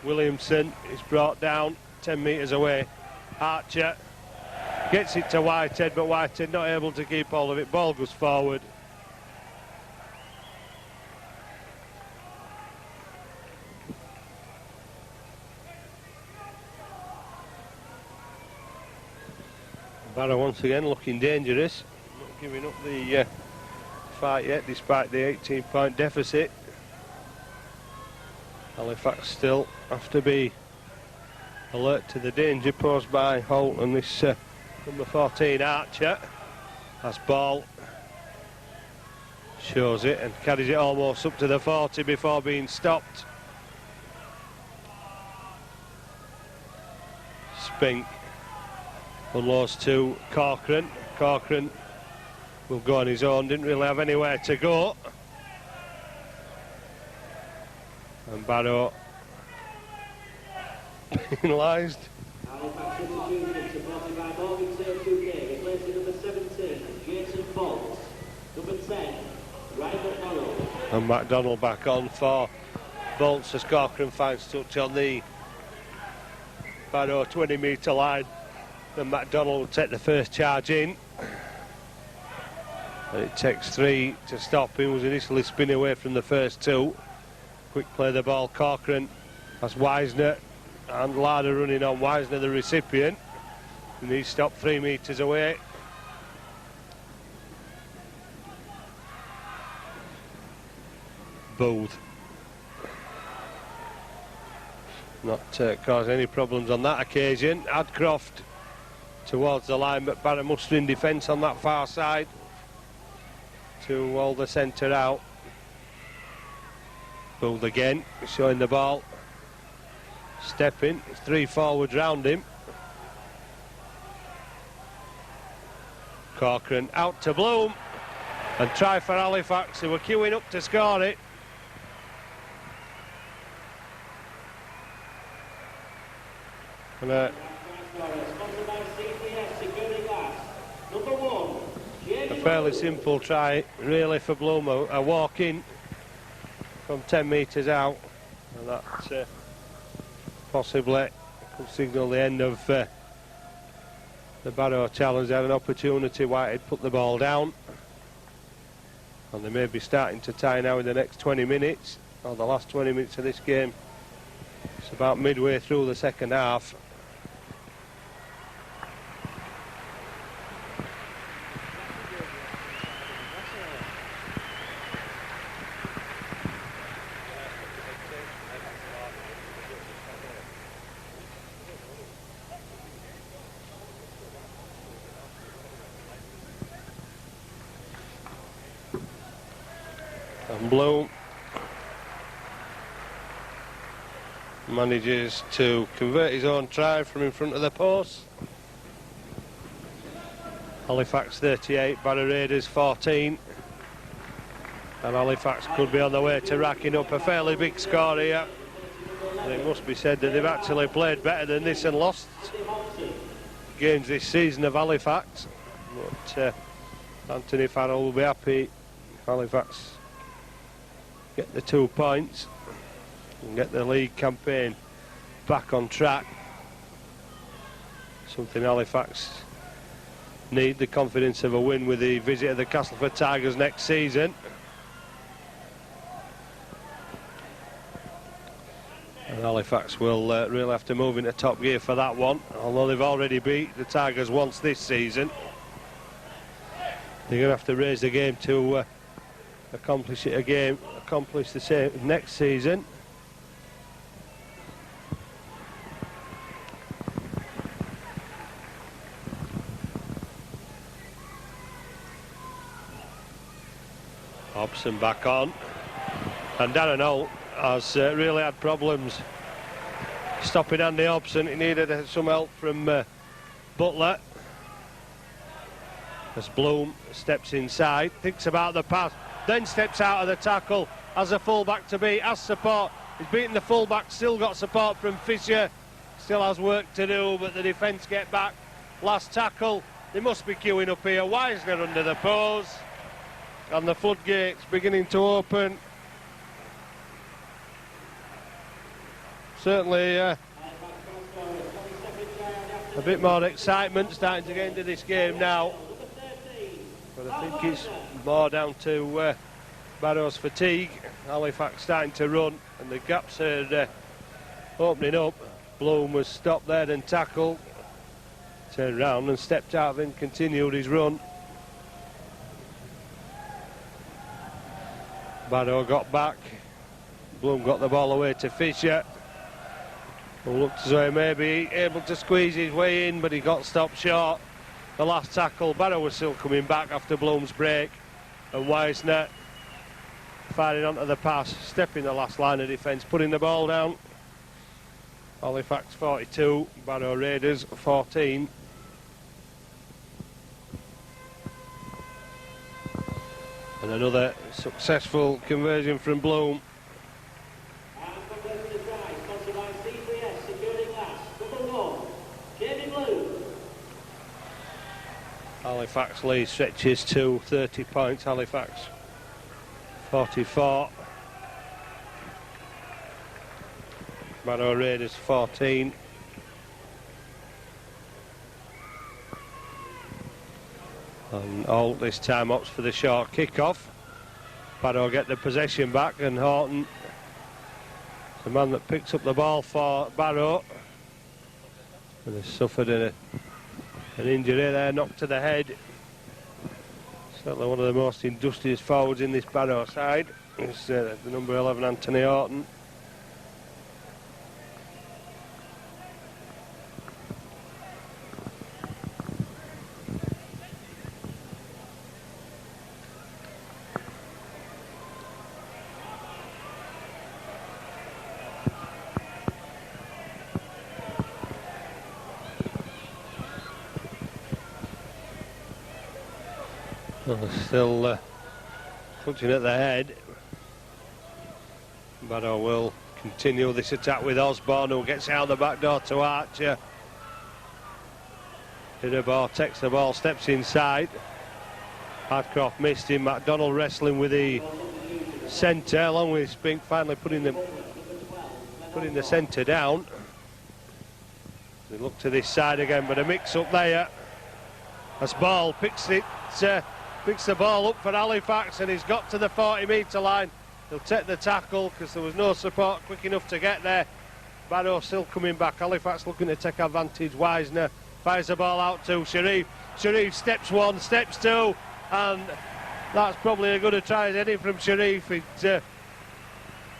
Speaker 1: Williamson is brought down 10 metres away. Archer gets it to Whitehead, but Whitehead not able to keep hold of it. Ball goes forward. Barrow once again looking dangerous, not giving up the fight yet despite the 18-point deficit. Halifax still have to be alert to the danger posed by Holt and this number 14 Archer. As ball shows it and carries it almost up to the 40 before being stopped. Spink unloads to Corcoran. Corcoran will go on his own, didn't really have anywhere to go. And Barrow penalised.
Speaker 2: Halifax substitution supported by Morgan Save 2K, replacing number 17, Jason Bolts. Number 10, Ryan McDonald.
Speaker 1: And McDonald back on for Bolts as Corcoran finds touch on the Barrow 20-metre line. And McDonald will take the first charge in. And it takes 3 to stop him. Was initially spinning away from the first 2. Quick play the ball. Corcoran has Wisner and Larder running on. Wisner the recipient. And he's stopped 3 metres away. Booth not causing any problems on that occasion. Adcroft towards the line, but Barrow mustering defence on that far side to hold the centre out. Booth again, showing the ball. Stepping, it's 3 forwards round him. Corcoran out to Bloom. And try for Halifax, who were queuing up to score it. And a fairly simple try, really, for Bloom. A walk in from 10 metres out. And that possibly could signal the end of the Barrow challenge. They had an opportunity. Whitehead put the ball down. And they may be starting to tie now in the next 20 minutes, or the last 20 minutes of this game. It's about midway through the second half. And Bloom manages to convert his own try from in front of the post. Halifax 38, Barrow Raiders 14. And Halifax could be on the way to racking up a fairly big score here. And it must be said that they've actually played better than this and lost games this season of Halifax. But Anthony Farrell will be happy if Halifax get the 2 points and get the league campaign back on track. Something Halifax need, the confidence of a win with the visit of the Castleford Tigers next season. And Halifax will really have to move into top gear for that one, although they've already beat the Tigers once this season. They're going to have to raise the game to accomplish it again, accomplish the same next season. Hobson back on, and Darren Holt has really had problems stopping Andy Hobson. He needed some help from Butler. As Bloom steps inside, thinks about the pass, then steps out of the tackle, has a full-back to beat, has support. He's beaten the full-back, still got support from Fisher, still has work to do, but the defence get back. Last tackle, they must be queuing up here. Wisner under the pose, and the floodgates beginning to open. Certainly a bit more excitement starting to get into this game now. But I think it's more down to Barrow's fatigue. Halifax starting to run, and the gaps are opening up. Bloom was stopped there and tackled. Turned round and stepped out and continued his run. Barrow got back. Bloom got the ball away to Fisher, who looked as though he may be able to squeeze his way in, but he got stopped short. The last tackle, Barrow was still coming back after Bloom's break, and Wisner firing onto the pass, stepping the last line of defence, putting the ball down. Halifax 42, Barrow Raiders 14. And another successful conversion from Bloom. Halifax lead stretches to 30 points. Halifax 44. Barrow Raiders 14. And Holt this time opts for the short kick-off. Barrow get the possession back, and Horton, the man that picks up the ball for Barrow, and has suffered an injury there, knocked to the head. Certainly one of the most industrious forwards in this Barrow side is the number 11 Anthony Horton. Still clutching at the head. Barrow will continue this attack with Osborne, who gets out the back door to Archer. Hidabor takes the ball, steps inside. Hardcroft missed him. McDonald wrestling with the centre, along with Spink, finally putting the centre down. They look to this side again, but a mix-up there. As Ball picks the ball up for Halifax, and he's got to the 40-metre line. He'll take the tackle because there was no support quick enough to get there. Barrow still coming back. Halifax looking to take advantage. Wisner fires the ball out to Sharif. Sharif steps one, steps two, and that's probably as good a try as any from Sharif. It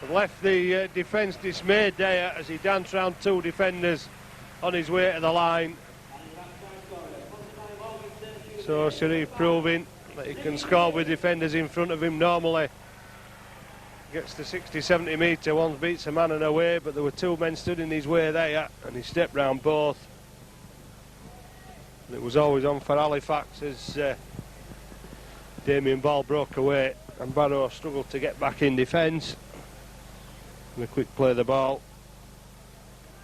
Speaker 1: left the defence dismayed there as he danced round two defenders on his way to the line. So Sharif proving that he can score with defenders in front of him normally. Gets to 60-70 metre, one beats a man and away, but there were two men stood in his way there, and he stepped round both. And it was always on for Halifax as Damien Ball broke away, and Barrow struggled to get back in defence. And a quick play of the ball,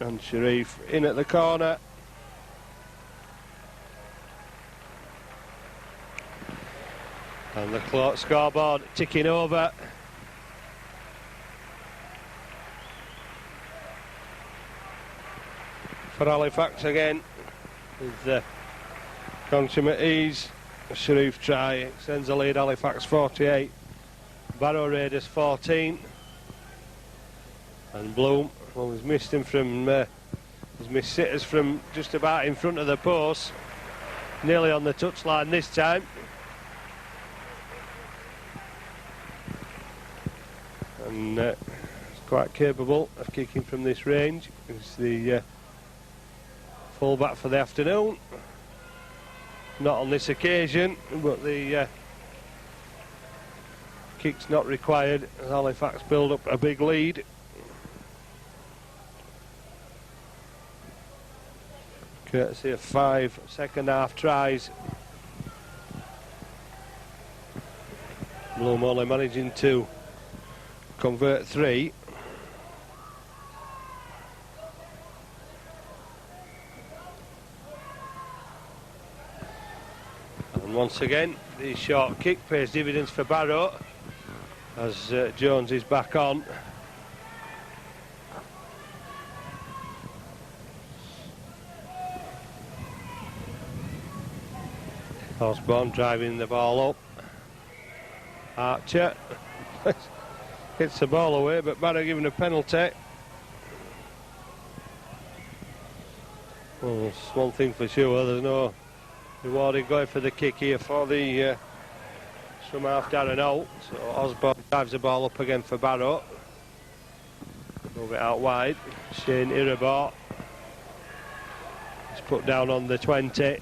Speaker 1: and Sharif in at the corner. And the scoreboard ticking over. For Halifax again, with consummate ease. Sharif try extends the lead. Halifax 48, Barrow Raiders 14. And Bloom, well, he's missed him from, he's missed sitters from just about in front of the post, nearly on the touchline this time. and is quite capable of kicking from this range. He's the full-back for the afternoon. Not on this occasion, but the kick's not required as Halifax build up a big lead. Courtesy of 5 second half tries. Bloom only managing to convert 3. And once again, the short kick pays dividends for Barrow as Jones is back on. Osborne driving the ball up. Archer hits the ball away, but Barrow given a penalty. Well, it's one thing for sure, there's no rewarding going for the kick here for the scrum half Darren Holt. So Osborne drives the ball up again for Barrow. Move it out wide. Shane Irabort is put down on the 20.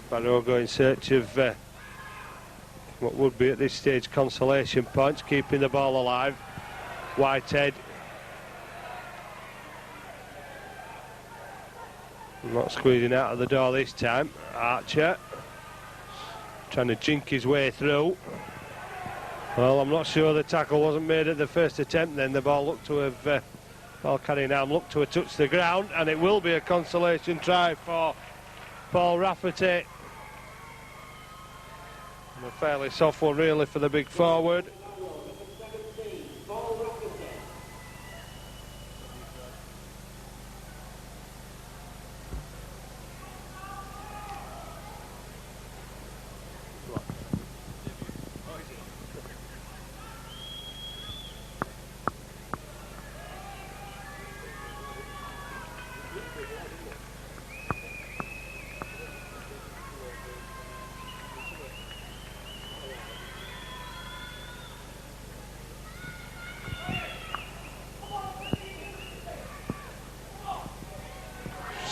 Speaker 1: Barrow go in search of what would be at this stage consolation points, keeping the ball alive. Whitehead not squeezing out of the door this time. Archer trying to jink his way through. Well, I'm not sure the tackle wasn't made at the first attempt then. The ball looked to have ball carrying arm looked to have touched the ground, and it will be a consolation try for Paul Rafferty. And a fairly soft one really for the big forward.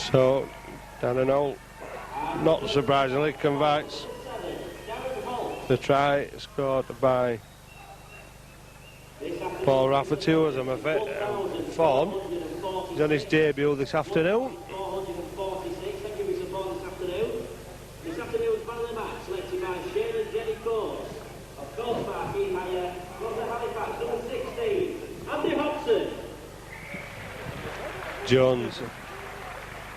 Speaker 1: So, Darren Holt, not surprisingly, converts the try scored by Paul Rafferty, who was a Fawn. He's on his debut this afternoon.
Speaker 2: This afternoon's man of the match, selected by Shane and Jenny Coates. Of course, marking by from the Halifax, number 16, Andy Hobson.
Speaker 1: Jones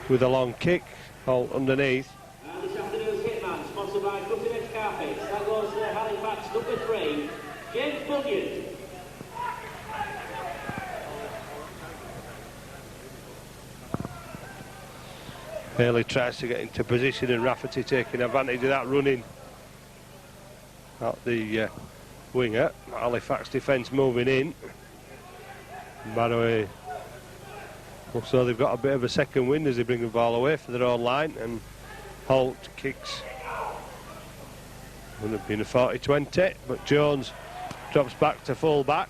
Speaker 1: with a long kick, Holt underneath.
Speaker 2: And this afternoon's hitman, sponsored by Cutting Edge Carpets. That goes to Halifax, number 3, James Bunyan.
Speaker 1: Haley tries to get into position, and Rafferty taking advantage of that running out the winger. Halifax defence moving in. Barrow looks like they've got a bit of a second wind as they bring the ball away for their own line, and Holt kicks. Would have been a 40-20, but Jones drops back to full back.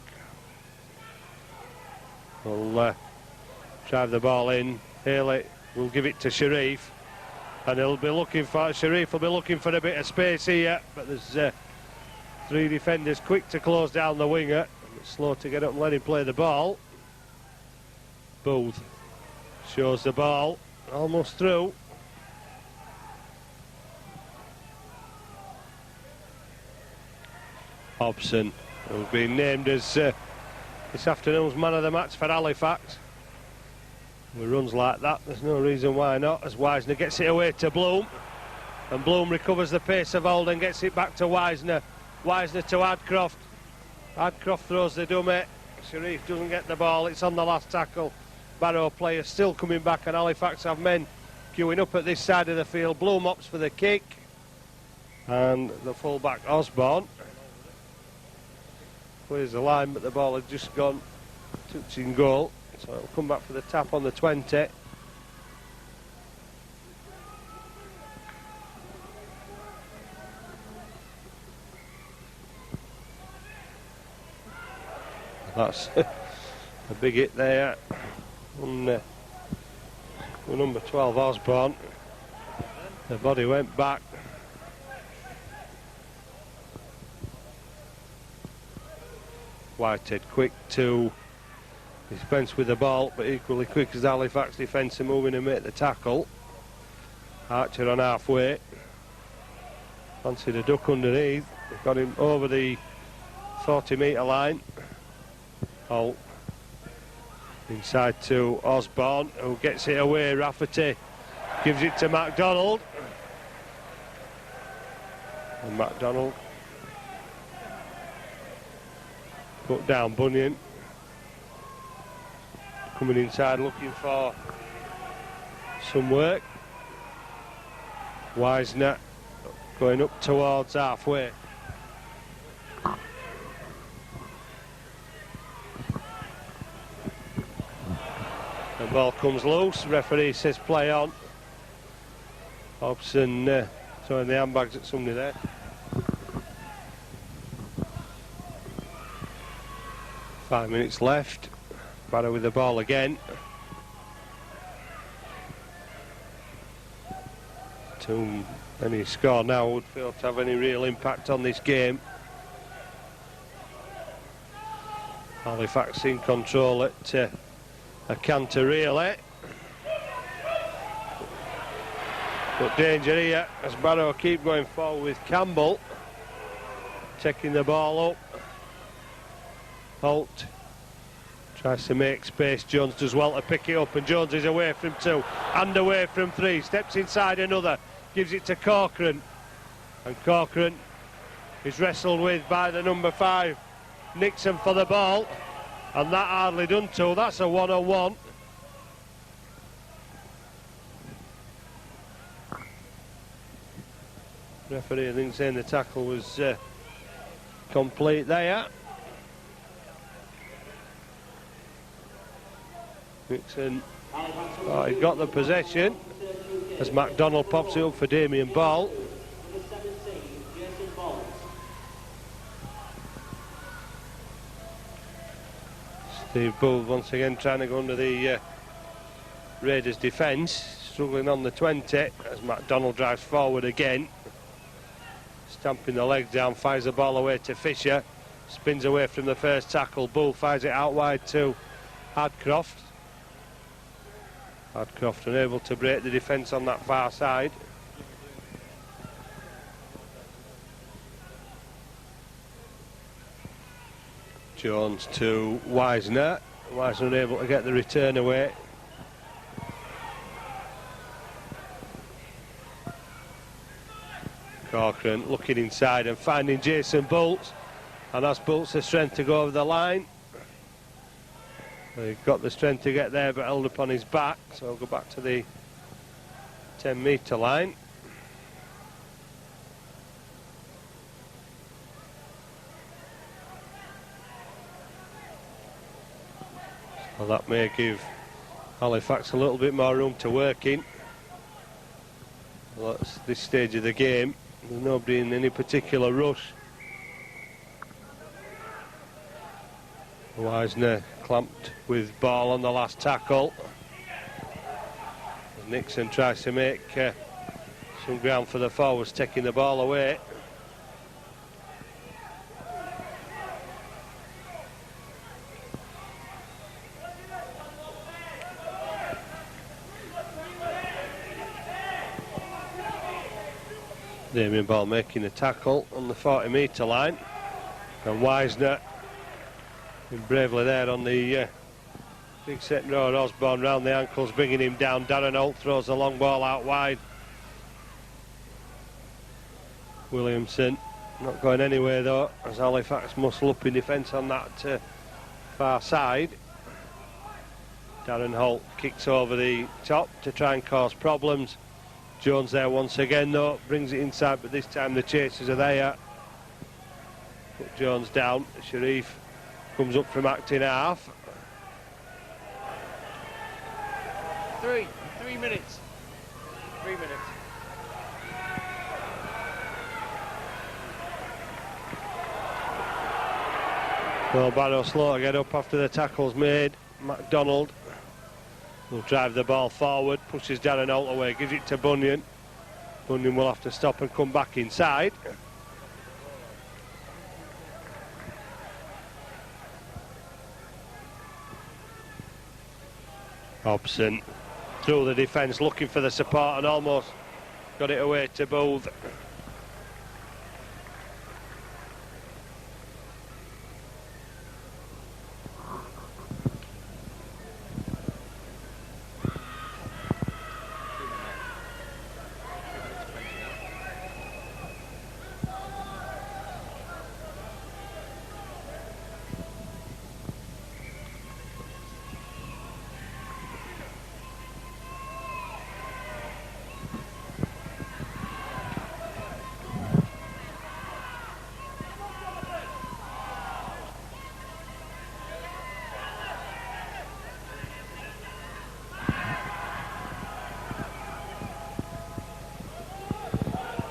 Speaker 1: Will drive the ball in. Haley will give it to Sharif, and he'll be looking for Sharif will be looking for a bit of space here, but there's 3 defenders quick to close down the winger. Slow to get up and let him play the ball. Booth shows the ball almost through. Hobson, who's been named as this afternoon's man of the match for Halifax. With runs like that, there's no reason why not, as Wisner gets it away to Bloom, and Bloom recovers the pace of Old and gets it back to Wisner. Wisner to Adcroft. Adcroft throws the dummy. Sharif doesn't get the ball, it's on the last tackle. Barrow players still coming back, and Halifax have men queuing up at this side of the field. Bloom opts for the kick, and the full-back Osborne clears the line, but the ball had just gone touching goal, so it'll come back for the tap on the 20. That's a big hit there on number 12 Osborne. The body went back. Whitehead quick to dispense with the ball, but equally quick as Halifax defence are moving to make the tackle. Archer on halfway. Fancied a duck underneath. Got him over the 40-metre line. Holt inside to Osborne, who gets it away. Rafferty gives it to MacDonald. And MacDonald put down Bunyan. Coming inside looking for some work. Wisner going up towards halfway. The ball comes loose. Referee says play on. Hobson throwing the handbags at somebody there. Five minutes left. Barrow with the ball again. Any score now would fail to have any real impact on this game. Halifax in control at a canter really. But danger here as Barrow keep going forward with Campbell. Taking the ball up. Holt tries to make space. Jones does well to pick it up, and Jones is away from two and away from three. Steps inside another. Gives it to Corcoran. And Corcoran is wrestled with by the number 5. Nixon for the ball. And that hardly done too. That's a one-on-one. Referee, I think, saying the tackle was complete there. Nixon, he got the possession as MacDonald pops it up for Damien Ball. Steve Bull once again trying to go under the Raiders defence, struggling on the 20 as MacDonald drives forward again, stamping the leg down, fires the ball away to Fisher, spins away from the first tackle. Bull fires it out wide to Hadcroft. Hadcroft unable to break the defence on that far side. Jones to Wisner. Wisner unable to get the return away. Corcoran looking inside and finding Jason Bolts, and that's Bolts the strength to go over the line. He got the strength to get there but held up on his back, so I'll go back to the 10-metre line. Well, that may give Halifax a little bit more room to work in. Well, at this stage of the game, there's nobody in any particular rush. Wisner clamped with ball on the last tackle. Nixon tries to make some ground for the forwards, taking the ball away. Damien Ball making a tackle on the 40-metre line, and Wisner bravely there on the big set road. Osborne round the ankles, bringing him down. Darren Holt throws the long ball out wide. Williamson not going anywhere though, as Halifax muscle up in defence on that far side. Darren Holt kicks over the top to try and cause problems. Jones there once again though, brings it inside, but this time the chasers are there. Put Jones down. Sharif comes up from acting half.
Speaker 3: 3 minutes. 3 minutes.
Speaker 1: Well, Barrow slow to get up after the tackle's made. MacDonald will drive the ball forward, pushes Darren Holt away, gives it to Bunyan. Bunyan will have to stop and come back inside. Hobson through the defence, looking for the support and almost got it away to Booth.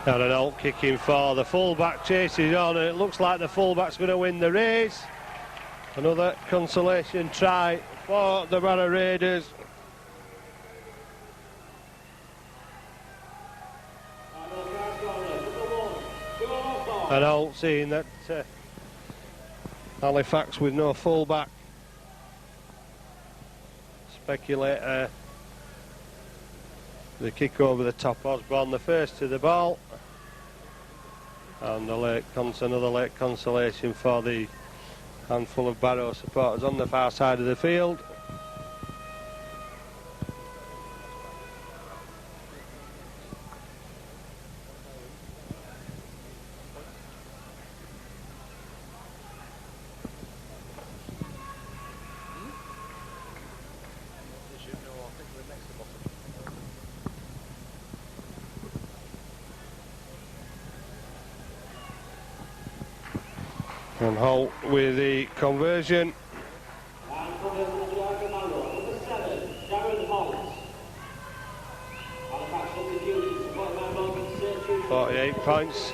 Speaker 1: Darren Holt kicking for the fullback, chases on, and it looks like the fullback's going to win the race. Another consolation try for the Barrow Raiders. And Holt seeing that Halifax with no fullback. Speculator. The kick over the top, Osborne the first to the ball. And another late consolation for the handful of Barrow supporters on the far side of the field. And Holt with the conversion. 48 points.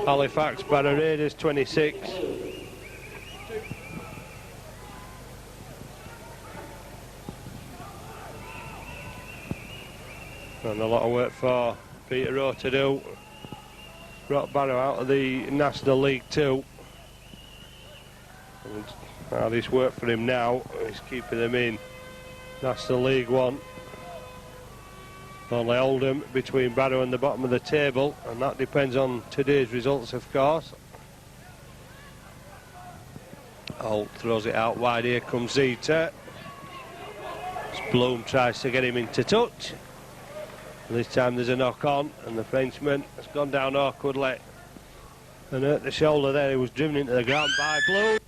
Speaker 1: Halifax Barrow Raiders 26. And a lot of work for Peter Rowe to do. Brought Barrow out of the National League 2. And how this work for him now is keeping them in National League 1. Only Oldham between Barrow and the bottom of the table, and that depends on today's results, of course. Holt throws it out wide. Here comes Zeta. Bloom tries to get him into touch. And this time there's a knock on, and the Frenchman has gone down awkwardly and hurt the shoulder there. He was driven into the ground by Bloom.